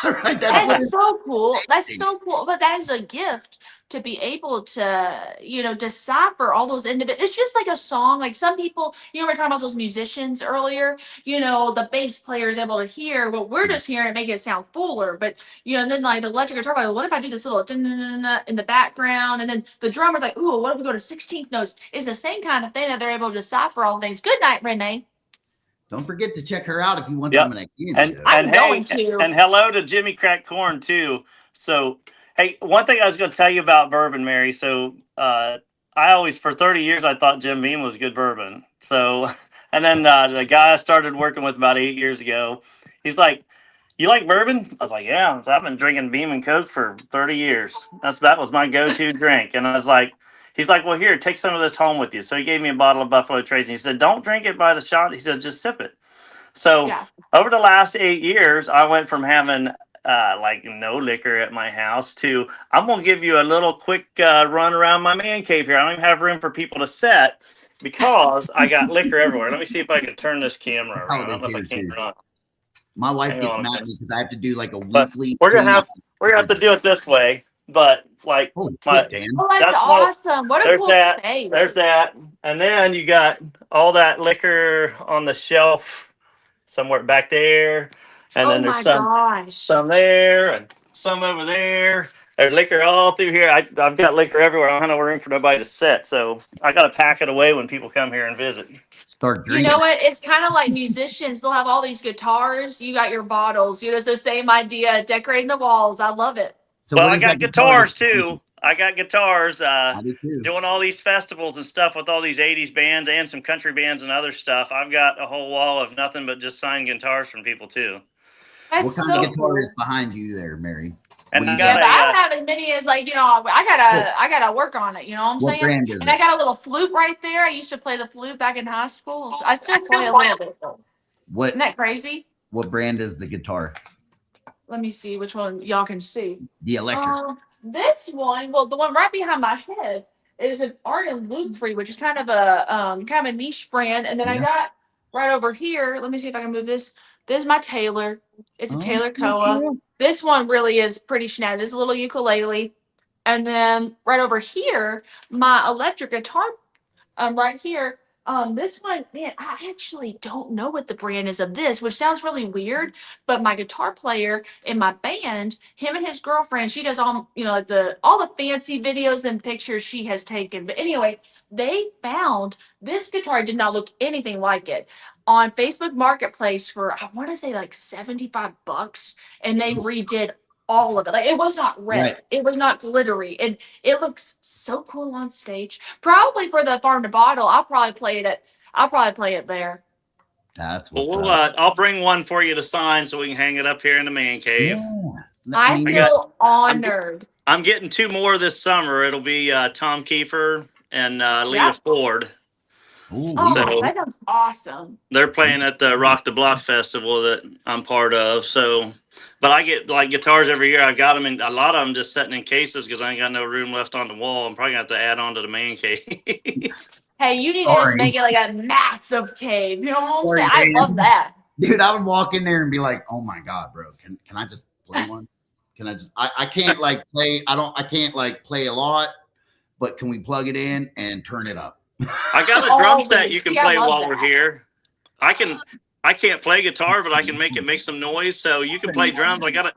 Right? That's so cool. That's so cool. But that is a gift to be able to, decipher all those individuals. It's just like a song. Like some people, we were talking about those musicians earlier, the bass player is able to hear what we're just hearing and make it sound fuller. But, and then like the electric guitar, like, what if I do this little in the background? And then the drummer's like, ooh, what if we go to 16th notes? It's the same kind of thing that they're able to decipher all things. Good night, Renee. Don't forget to check her out if you want some of that candy. And hello to Jimmy Crack Corn too. So, hey, one thing I was going to tell you about bourbon, Mary. So, I always, for 30 years, I thought Jim Beam was good bourbon. So, and then the guy I started working with about 8 years ago, he's like, "You like bourbon?" I was like, "Yeah." So I've been drinking Beam and Coke for 30 years. That was my go-to drink. And I was like, he's like, "Well, here, take some of this home with you." So he gave me a bottle of Buffalo Trace, and he said, "Don't drink it by the shot." He said, "Just sip it." So over the last 8 years, I went from having like no liquor at my house to I'm gonna give you a little quick run around my man cave here. I don't even have room for people to sit because I got liquor everywhere. Let me see if I can turn this camera around. I don't know if I can or not. My wife gets mad at me because I have to do like a weekly. We're gonna have to do it this way. But like, that's awesome! What a cool space. There's that, and then you got all that liquor on the shelf somewhere back there, and then there's some there and some over there. There's liquor all through here. I've got liquor everywhere. I don't have no room for nobody to sit, so I got to pack it away when people come here and visit. Start drinking. You know what? It's kind of like musicians. They'll have all these guitars. You got your bottles. It's the same idea. Decorating the walls. I love it. So I got guitars too. I got guitars doing all these festivals and stuff with all these 80s bands and some country bands and other stuff. I've got a whole wall of nothing but just signed guitars from people too. That's what kind of guitar is behind you there, Mary? And I don't have as many as like, I gotta work on it, you know what I'm saying? Brand is and I got a little flute right there. I used to play the flute back in high school. So I still play a little bit though. Isn't that crazy? What brand is the guitar? Let me see which one y'all can see. The electric. This one, well, the one right behind my head is an Arden Luthery, which is kind of a niche brand. And then I got right over here. Let me see if I can move this. This is my Taylor. It's a Taylor Koa. This one really is pretty snazzy. This is a little ukulele. And then right over here, my electric guitar, right here. This one, man, I actually don't know what the brand is of this, which sounds really weird. But my guitar player in my band, him and his girlfriend, she does all, all the fancy videos and pictures she has taken. But anyway, they found this guitar did not look anything like it on Facebook Marketplace for, I want to say like $75, and they redid all of it. Like, it was not red. Right. It was not glittery. And it looks so cool on stage. Probably for the Farm to Bottle, I'll probably play it there. That's what's up. I'll bring one for you to sign so we can hang it up here in the man cave. Yeah. I feel honored. I'm getting 2 more this summer. It'll be Tom Kiefer and Leah Ford. Ooh, that sounds awesome. They're playing at the Rock the Block festival that I'm part of. So, but I get like guitars every year. I got them, and a lot of them just sitting in cases because I ain't got no room left on the wall. I'm probably gonna have to add on to the man cave. Hey, you need to just make it like a massive cave. You know what I'm saying? I love that. Dude, I would walk in there and be like, "Oh my god, bro, can I just play one? Can I just? I can't like play. I can't like play a lot. but can we plug it in and turn it up? I got a drum set Always. you can See, I play love while we're that. here. I can't play guitar, but I can make it make some noise. So you can play drums. I got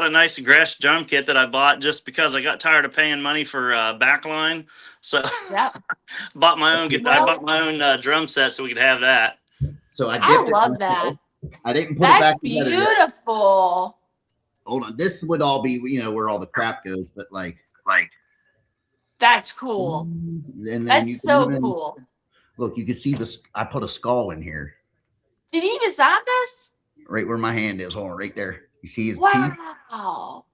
a nice Gretsch drum kit that I bought just because I got tired of paying money for backline. So Yep. bought my own. I Well- bought my own drum set so we could have that. So I I dipped it. love that. I didn't put it That's back together yet. beautiful. Hold on. This would all be, where all the crap goes, but like. That's cool. And then you That's can so even- cool. Look, you can see this. I put a skull in here, Did you design this? right where my hand is. Hold on, right there. You see his teeth Wow.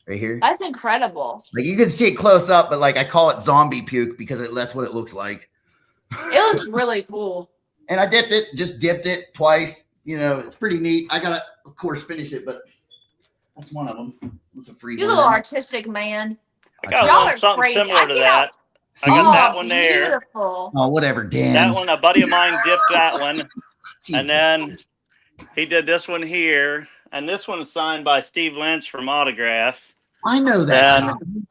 right here? That's incredible. Like you can see it close up, but like I call it zombie puke because that's what it looks like. It looks really cool. And I just dipped it twice. It's pretty neat. I gotta, of course, finish it, but that's one of them. It's a free You one. little artistic man. I got Y'all one are something crazy. similar I to cannot- that. I got Oh, that one there. Beautiful. Oh, whatever, Dan. That one, a buddy of mine dipped that one. Jesus. And then he did this one here. And this one's signed by Steve Lynch from Autograph. I know that. And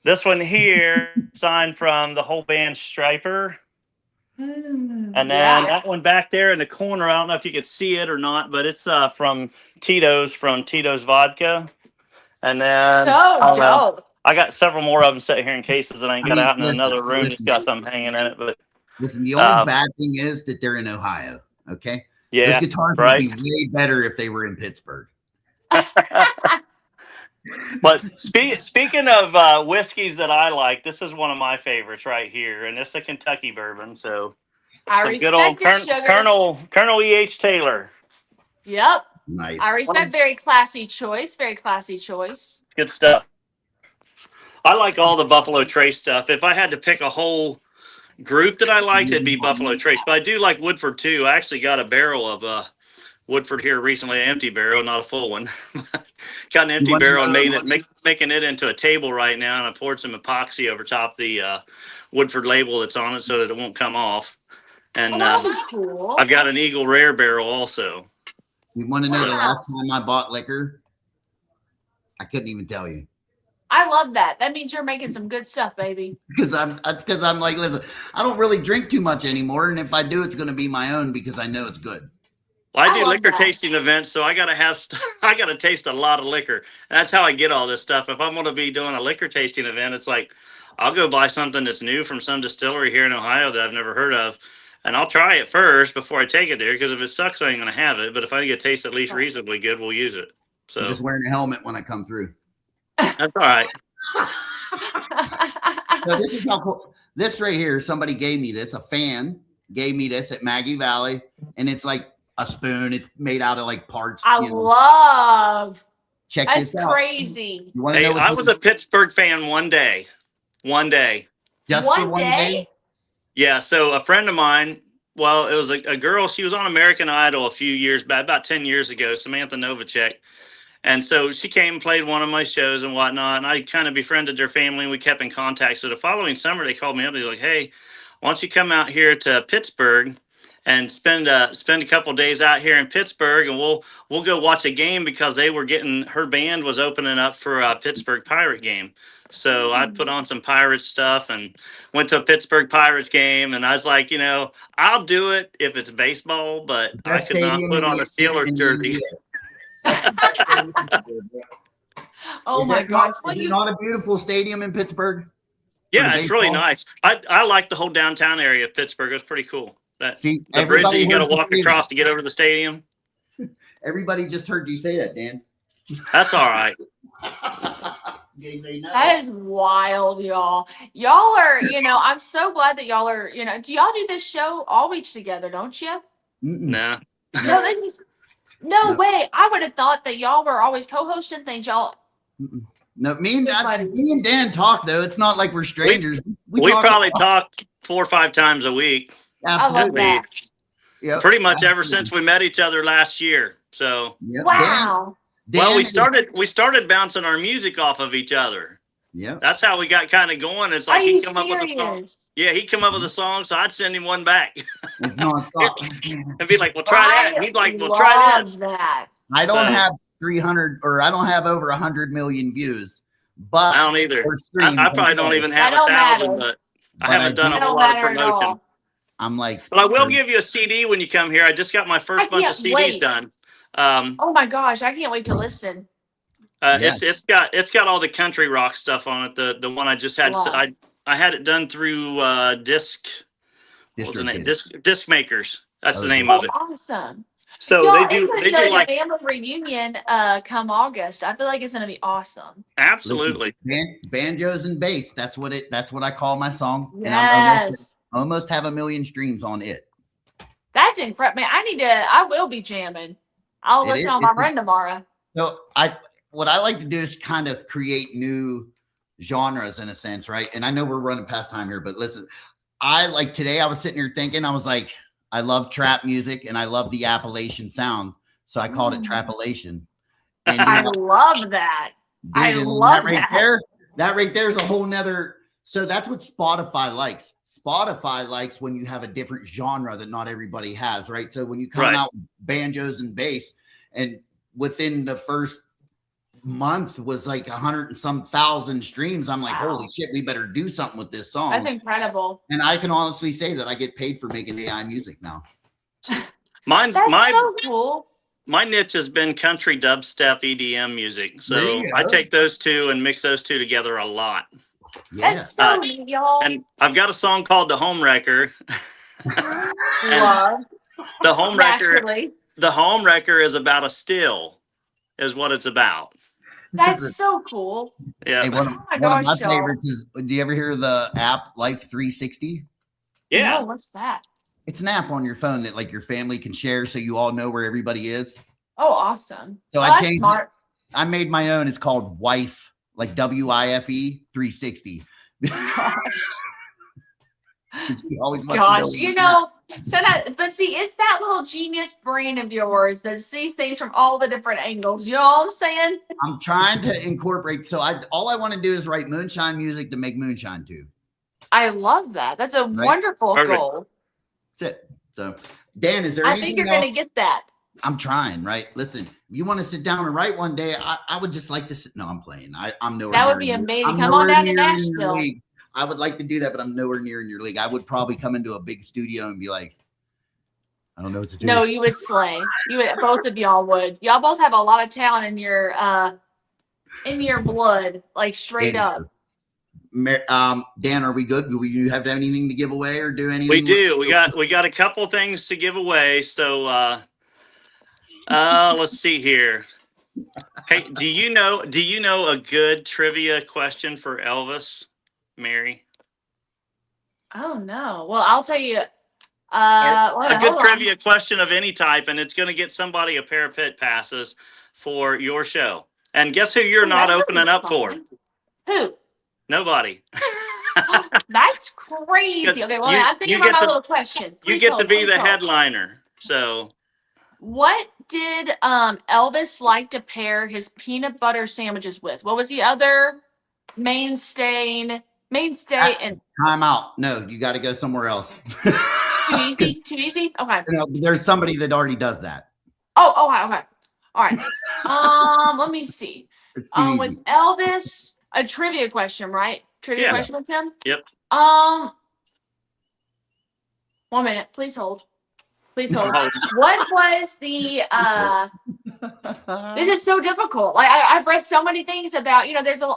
this one here signed from the whole band Striper. And then that one back there in the corner, I don't know if you can see it or not, but it's from Tito's Vodka. And then So dope. I got several more of them sitting here in cases that I ain't got out in listen, another room. It's listen. got something hanging in it, but Listen, the only bad thing is that they're in Ohio. Okay. yeah, Those guitars right. would be way better if they were in Pittsburgh. But speaking of whiskeys that I like, this is one of my favorites right here, and it's a Kentucky bourbon. So I the good old respect it, sugar. Colonel E.H. Taylor. Yep. Nice. I respect. Very classy choice. Very classy choice. Good stuff. I like all the Buffalo Trace stuff. If I had to pick a whole group that I liked, it'd be Buffalo Trace. But I do like Woodford too. I actually got a barrel of Woodford here recently, an empty barrel, not a full one. Got an empty barrel and making it into a table right now, and I poured some epoxy over top the Woodford label that's on it so that it won't come off. And That'd be cool. I've got an Eagle Rare barrel also. You want to know the Wow. last time I bought liquor? I couldn't even tell you. I love that. That means you're making some good stuff, baby. Because I'm like, listen, I don't really drink too much anymore, and if I do, it's going to be my own because I know it's good. Well, I I do love liquor that. tasting events, so I gotta taste a lot of liquor. And that's how I get all this stuff. If I'm gonna be doing a liquor tasting event, it's like I'll go buy something that's new from some distillery here in Ohio that I've never heard of, and I'll try it first before I take it there. Because if it sucks, I ain't gonna have it. But if I get a taste at least reasonably good, we'll use it. So I'm just wearing a helmet when I come through. that's all right. So this is how cool. This right here, somebody gave me this. A fan gave me this at Maggie Valley, and it's like a spoon. It's made out of like parts. I love. Check That's this out. crazy. You want to Hey, know? I was a Pittsburgh fan one day. Just for one day. Yeah, so a friend of mine, well, it was a girl, she was on American Idol a few years back, about 10 years ago, Samantha Novacek. And so she came and played one of my shows and whatnot, and I kind of befriended their family, and we kept in contact. So the following summer, they called me up. They're like, hey, why don't you come out here to Pittsburgh and spend a couple days out here in Pittsburgh, and we'll go watch a game because her band was opening up for a Pittsburgh Pirate game. So I put on some Pirates stuff and went to a Pittsburgh Pirates game, and I was like, I'll do it if it's baseball, but I could not put on a Steelers jersey. Oh my gosh. Is it not a beautiful stadium in Pittsburgh? Yeah, it's really nice. I like the whole downtown area of Pittsburgh. It's pretty cool. The bridge that you got to walk across to get over to the stadium. Everybody just heard you say that, Dan. That's all right. That is wild, y'all. Y'all are, I'm so glad that y'all are, do y'all do this show all week together, don't you? Nah. No way. I would have thought that y'all were always co-hosting things. Y'all. No, me and Dan talk though. It's not like we're strangers. We probably talk 4 or 5 times a week. Absolutely. I love that. Yep, pretty much ever since we met each other last year. So yep. Wow. Dan we started bouncing our music off of each other. Yeah. That's how we got kind of going. It's Are like you he'd come up with a song. Yeah, he'd come up with a song, so I'd send him one back. It's nonstop. And be like, "Well, try that." And he'd like, "Well, try this." That. I don't have 300 or I don't have over 100 million views, but I don't either. for streams, I probably don't even have That don't 1,000, matter. but I haven't done a That whole don't lot of matter at promotion. all. I'm like, But I will give you a CD when you come here. I just got my I first bunch of can't CDs wait. done. Oh my gosh, I can't wait to listen. Yeah. It's got all the country rock stuff on it. The one I just had, Wow. I had it done through Disc. What was the name? DistroKid. Disc Makers. That's the name Oh, of it. awesome. So Y'all, they it's do gonna they show do your like family reunion come August. I feel like it's gonna be awesome. absolutely. Banjos and bass. That's what I call my song. And Yes. I'm almost have 1 million streams on it. That's incredible. Man, I will be jamming. I'll listen on my run tomorrow. So what I like to do is kind of create new genres in a sense, right? And I know we're running past time here, but listen, today I was sitting here thinking, I was like, I love trap music and I love the Appalachian sound. So I called it Trapalation. And I love that. dude, I and love that right there is a whole nother. So that's what Spotify likes. Spotify likes when you have a different genre that not everybody has, right? So when you come out with banjos and bass, and within the first month was like 100 and some thousand streams, I'm like, Wow. holy shit, we better do something with this song. That's incredible. And I can honestly say that I get paid for making AI music now. That's so cool. My niche has been country dubstep EDM music. So I take those two and mix those two together a lot. Yeah. That's so neat, y'all. And I've got a song called The Home Wrecker. Love. The Home Wrecker. Naturally. The Home Wrecker is about a still, is what it's about. That's so cool. Yeah. Hey, one of my favorites is, do you ever hear the app Life 360? Yeah. No, what's that? It's an app on your phone that like your family can share so you all know where everybody is. Oh, awesome. So Oh, I that's changed smart. it. I made my own. It's called Wife, like WIFE 360. Gosh. Gosh, you know, but see, it's that little genius brain of yours that sees things from all the different angles. You know what I'm saying? I'm trying to incorporate. So all I want to do is write moonshine music to make moonshine too. I love that. That's a wonderful goal. That's it. So, Dan, is there I anything think you're else? going to get that. I'm trying, right? Listen, if you want to sit down and write one day, I would just like to sit. No, I'm playing. I'm nowhere. That would be amazing. Come on down to Nashville. I would like to do that, but I'm nowhere near in your league. I would probably come into a big studio and be like, I don't know what to do. No, you would slay. You would. Both of y'all would. Y'all both have a lot of talent in your blood, like straight up. Dan, are we good? Do you have anything to give away or do anything? We do. We got a couple things to give away. So let's see here. Hey, do you know a good trivia question for Elvis, Mary? Oh no. Well, I'll tell you. A good trivia question of any type, and it's going to get somebody a pair of pit passes for your show. And guess who you're not opening up for? Who? Nobody. That's crazy. Okay, well, I'm thinking about my little question. You get to be the headliner. So, what did Elvis like to pair his peanut butter sandwiches with? What was the other mainstay and time out? No, you got to go somewhere else. Too easy? Too easy? Okay. You know, there's somebody that already does that. Oh, okay. All right. Let me see. It's too easy. With Elvis, a trivia question, right? Trivia question with him? Yep. 1 minute. Please hold. What was the this is so difficult. Like I've read so many things about,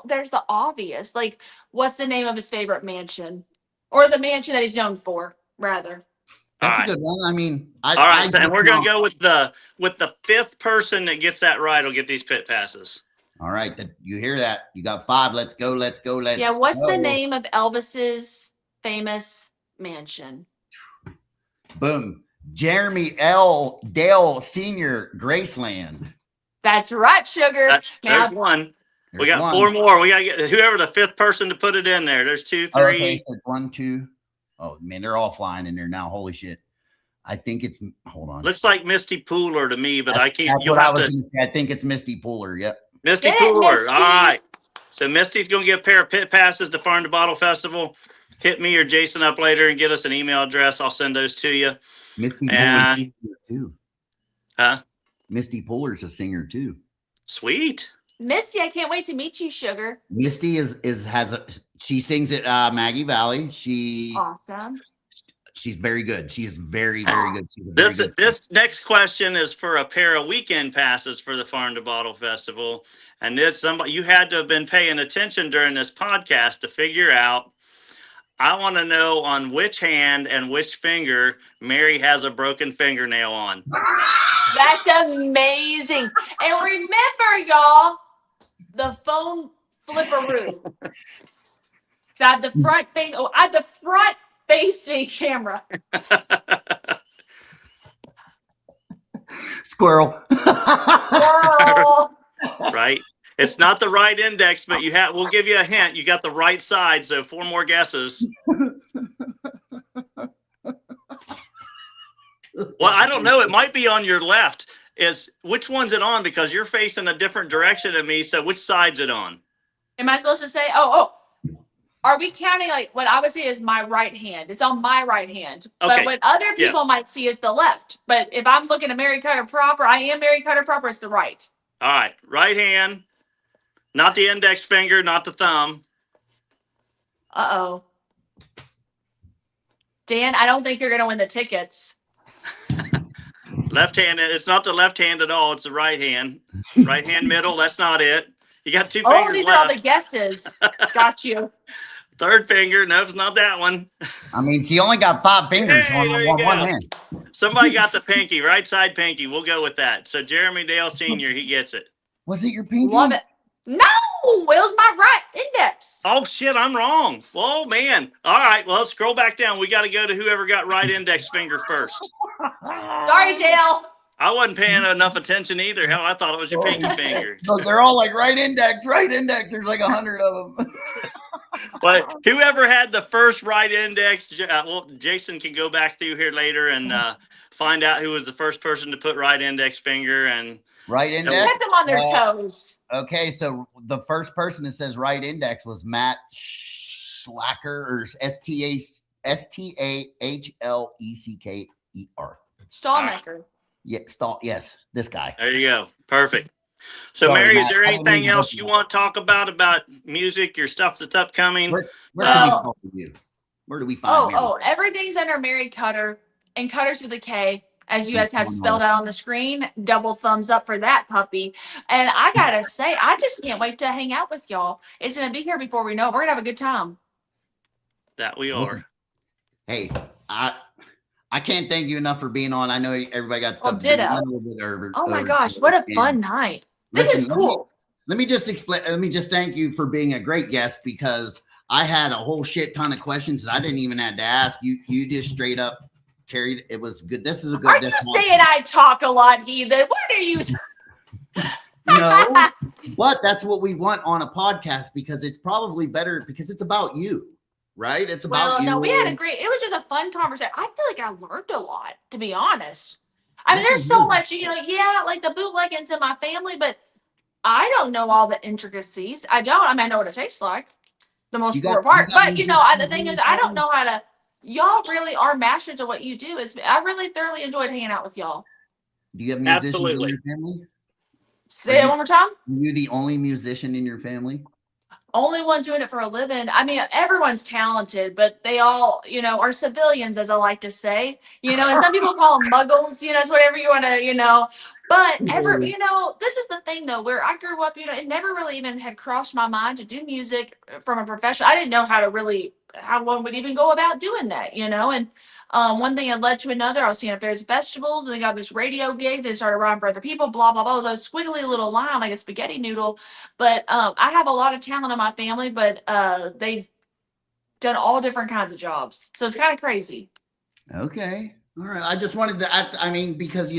there's the obvious. Like, what's the name of his favorite mansion? Or the mansion that he's known for, rather. That's a good one. I mean, all right, and we're gonna go with the fifth person that gets that right will get these pit passes. All right, you hear that? You got 5. Let's go. Yeah, what's the name of Elvis's famous mansion? Boom. Jeremy L. Dale Sr. Graceland. That's right, sugar. There's one. We got 4 more. We got to get whoever the fifth person to put it in there. There's 2, 3. Okay, so 1, 2. Oh man, they're all flying in there now. Holy shit! I think it's. Hold on. Looks like Misty Pooler to me, but I can't. I think it's Misty Pooler. Yep. Misty Pooler. All right. So Misty's gonna get a pair of pit passes to Farm to Bottle Festival. Hit me or Jason up later and get us an email address. I'll send those to you. Misty Pooler's too. Huh? Misty Pooler's a singer too. Sweet. Misty, I can't wait to meet you, sugar. Misty she sings at Maggie Valley. Awesome. She's very good. She is very, very good. She's a very good This next question is for a pair of weekend passes for the Farm to Bottle Festival. And you had to have been paying attention during this podcast to figure out. I want to know on which hand and which finger Mary has a broken fingernail on. That's amazing. And remember, y'all, the phone flipperoo. I have the front thing. Oh, I have the front facing camera. Squirrel. Girl. Right. It's not the right index, but we'll give you a hint. You got the right side. So 4 more guesses. Well, I don't know. It might be on your left. Which one's it on? Because you're facing a different direction than me. So which side's it on? Am I supposed to say, oh, are we counting like what I would say is my right hand? It's on my right hand. Okay. But what other people might see is the left. But if I'm looking at Mary Kutter proper, I am Mary Kutter proper, it's the right. All right. Right hand. Not the index finger, not the thumb. Uh-oh. Dan, I don't think you're going to win the tickets. Left hand. It's not the left hand at all. It's the right hand. Right hand middle. That's not it. You got 2 fingers these left. are all the guesses. Got you. Third finger. No, it's not that one. I mean, she only got 5 fingers on one hand. Somebody got the pinky. Right side pinky. We'll go with that. So Jeremy Dale Sr., he gets it. Was it your pinky? Love it. No, it was my right index. Oh, shit, I'm wrong. Oh, man. All right, well, scroll back down. We got to go to whoever got right index finger first. Sorry, Dale. I wasn't paying enough attention either. Hell, I thought it was your pinky finger. Look, they're all like right index. There's like 100 of them. But whoever had the first right index, Jason can go back through here later and find out who was the first person to put right index finger and right index. Get them on their toes. Okay, so the first person that says right index was Matt Schlacker, or Stahlecker. Stallmaker. Yeah, yes, this guy. There you go. Perfect. So, Sorry, Mary, Matt, is there I didn't anything mean to else look you at want to talk about music, your stuff that's upcoming? Where can we find you? Where do we find Mary? Everything's under Mary Kutter, and Cutter's with a K, as you guys have spelled out on the screen. Double thumbs up for that puppy. And I gotta say, I just can't wait to hang out with y'all. It's gonna be here before we know it. We're gonna have a good time. That we are. Listen, hey, I can't thank you enough for being on. I know everybody got stuff. Ditto. Oh my gosh, what a fun night. This is cool. Let me just explain. Let me just thank you for being a great guest, because I had a whole shit ton of questions that I didn't even have to ask. You just straight up carried. It was good. This is a good. Are you saying I talk a lot, heathen? What are you? No, but that's what we want on a podcast, because it's probably better because it's about you, right? It's about you. No, we had it was just a fun conversation. I feel like I learned a lot, to be honest. I mean, there's so much, like the bootlegging's in my family, but I don't know all the intricacies. I mean, I know what it tastes like, the most important part. But, the thing is, I don't know how to, y'all really are masters of what you do. I really thoroughly enjoyed hanging out with y'all. Do you have musicians in your family? Say it one more time. Are you the only musician in your family? Only one doing it for a living. I mean, everyone's talented, but they all, are civilians, as I like to say. And some people call them muggles, it's whatever you want to, But this is the thing though, where I grew up, it never really even had crossed my mind to do music from a profession. I didn't know how one would even go about doing that, and one thing had led to another. I was seeing fairs and festivals, and they got this radio gig. They started writing for other people, blah, blah, blah. Those squiggly little line like a spaghetti noodle. But I have a lot of talent in my family, but they've done all different kinds of jobs. So it's kind of crazy. Okay. All right. I just wanted to, because,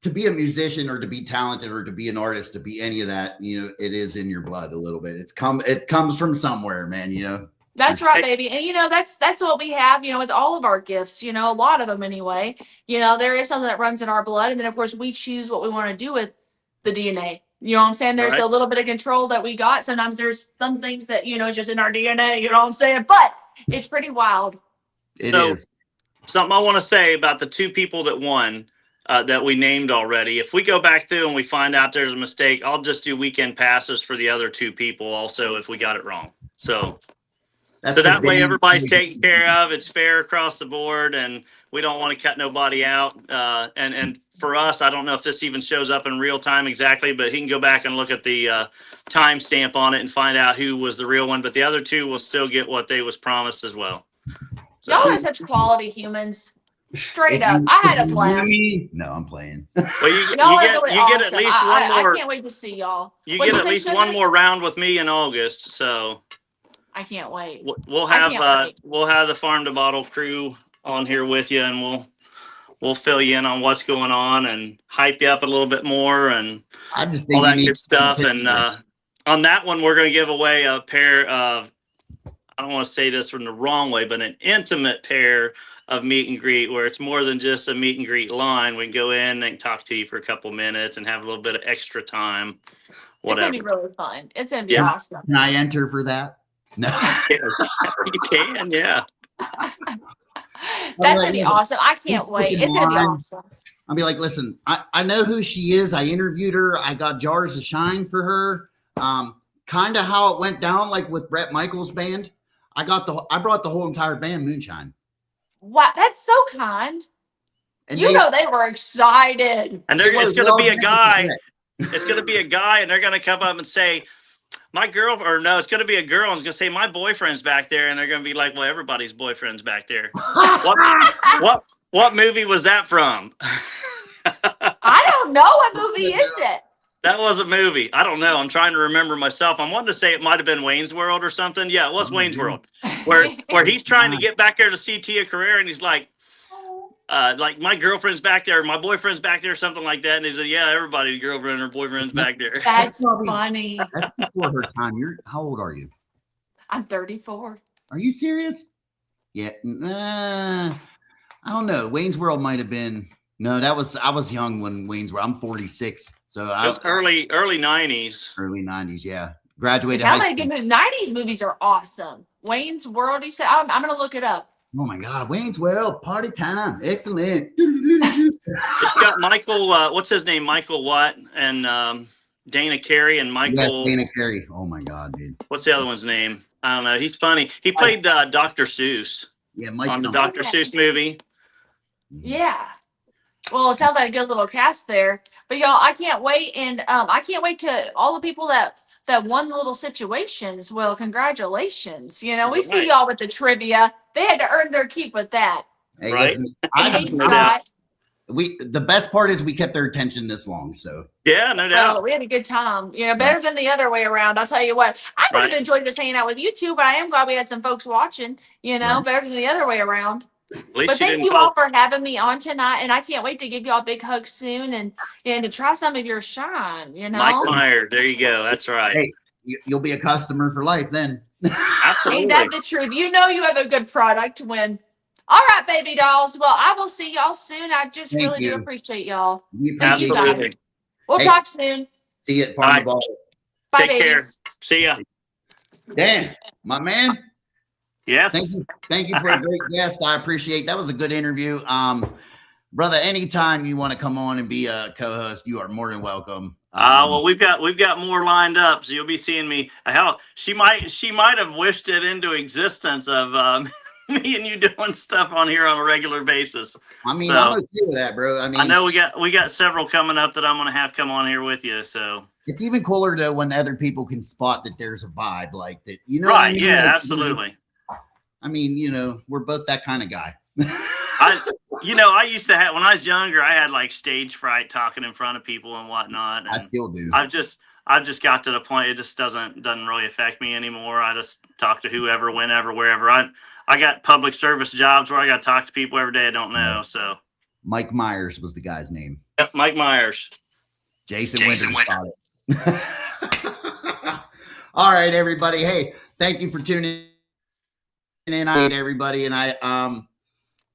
to be a musician or to be talented or to be an artist, to be any of that, it is in your blood a little bit. It comes from somewhere, man, That's right, baby. And that's what we have, with all of our gifts, a lot of them anyway. There is something that runs in our blood. And then of course we choose what we want to do with the DNA. You know what I'm saying? There's a little bit of control that we got. Sometimes there's some things that, just in our DNA, you know what I'm saying? But it's pretty wild. It is. Something I want to say about the 2 people that won. that we named already. If we go back through and we find out there's a mistake, I'll just do weekend passes for the other 2 people also if we got it wrong. So that way everybody's taken care of. It's fair across the board, and we don't want to cut nobody out. And for us, I don't know if this even shows up in real time exactly, but he can go back and look at the timestamp on it and find out who was the real one. But the other 2 will still get what they was promised as well. So, Y'all are such quality humans. Straight up. I had a blast. No, I'm playing. well, you Y'all are get really you get awesome. at least one more. I can't wait to see y'all. You What'd get at say, least Sugar? one more round with me in August. So I can't wait. we'll I have can't wait. we'll have the Farm to Bottle crew on here with you, and we'll fill you in on what's going on and hype you up a little bit more and I just think all that good stuff. And on that one, we're going to give away a pair of, I don't want to say this from the wrong way, but an intimate pair of meet and greet where it's more than just a meet and greet line. We can go in and talk to you for a couple minutes and have a little bit of extra time. Whatever. It's gonna be really fun. It's gonna be awesome. Can I enter for that? No. You can, yeah. That's gonna be awesome. I can't wait. It's gonna be awesome. I'll be like, listen, I know who she is. I interviewed her. I got jars of shine for her. Kind of how it went down, like with Brett Michaels' band. I brought the whole entire band Moonshine. Wow, that's so kind. And they were excited. And it's going to be a guy. It's going to be a guy, and they're going to come up and say, my girl, or no, it's going to be a girl, and it's going to say, my boyfriend's back there. And they're going to be like, well, everybody's boyfriend's back there. What movie was that from? I don't know. What movie is it? That was a movie. I don't know. I'm trying to remember myself. I'm wanting to say it might have been Wayne's World or something. Yeah, it was Wayne's World, where he's trying to get back there to see Tia Carrere, and he's like my girlfriend's back there, my boyfriend's back there, something like that. And he said, yeah, everybody's girlfriend or boyfriend's back there. That's funny. That's before her time. How old are you? I'm 34. Are you serious? Yeah. I don't know. Wayne's World might have been. No, I was young when Wayne's World. I'm 46. So it was early 90s. Early 90s, yeah. Graduated. High school. 90s movies are awesome. Wayne's World, you said? I'm going to look it up. Oh my God, Wayne's World, party time. Excellent. It's got Michael, what's his name? Michael Watt and Dana Carey and Michael. Yes, Dana Carey. Oh my God, dude. What's the other one's name? I don't know. He's funny. He played Dr. Seuss. Yeah, Mike on the Dr. Seuss movie. Yeah. Well, it sounds like a good little cast there. But y'all, I can't wait, and I can't wait to all the people that won little situations. Well, congratulations. We see y'all with the trivia. They had to earn their keep with that. Hey, right? The best part is we kept their attention this long. So yeah, no doubt. Oh, we had a good time. Better than the other way around. I'll tell you what. I would have enjoyed just hanging out with you too, but I am glad we had some folks watching. Better than the other way around. But thank you all for having me on tonight, and I can't wait to give y'all a big hug soon and to try some of your shine. Mike Meyer, there you go. That's right. Hey, you'll be a customer for life then. Absolutely. Ain't that the truth? You have a good product to win. All right, baby dolls. Well, I will see y'all soon. I just really do appreciate y'all. We appreciate you guys. We'll talk soon. See you at Farm to Ball. Bye, Take care. babies. See ya. Dan, my man. Yes. Thank you for a great guest. I appreciate that. Was a good interview. Brother, anytime you want to come on and be a co-host, you are more than welcome. Well, we've got more lined up, so you'll be seeing me. Hell, she might have wished it into existence of me and you doing stuff on here on a regular basis. I mean, I'm okay with that, bro. I know we got several coming up that I'm gonna have come on here with you. So it's even cooler though when other people can spot that there's a vibe like that. Right? What I mean? Yeah, like, absolutely. I mean, we're both that kind of guy. I used to have, when I was younger, I had like stage fright talking in front of people and whatnot. And I still do. I've just got to the point it just doesn't really affect me anymore. I just talk to whoever, whenever, wherever. I got public service jobs where I got to talk to people every day I don't know. So Mike Myers was the guy's name. Yep, Mike Myers. Jason Winter. All right, everybody. Hey, thank you for tuning in. I need everybody, and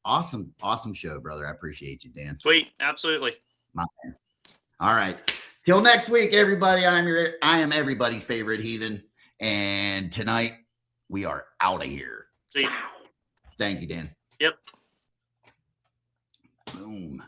awesome show, brother. I appreciate you, Dan. Sweet, absolutely. My man. All right. Till next week, everybody. I am everybody's favorite heathen, and tonight we are out of here. See you. Thank you, Dan. Yep. Boom.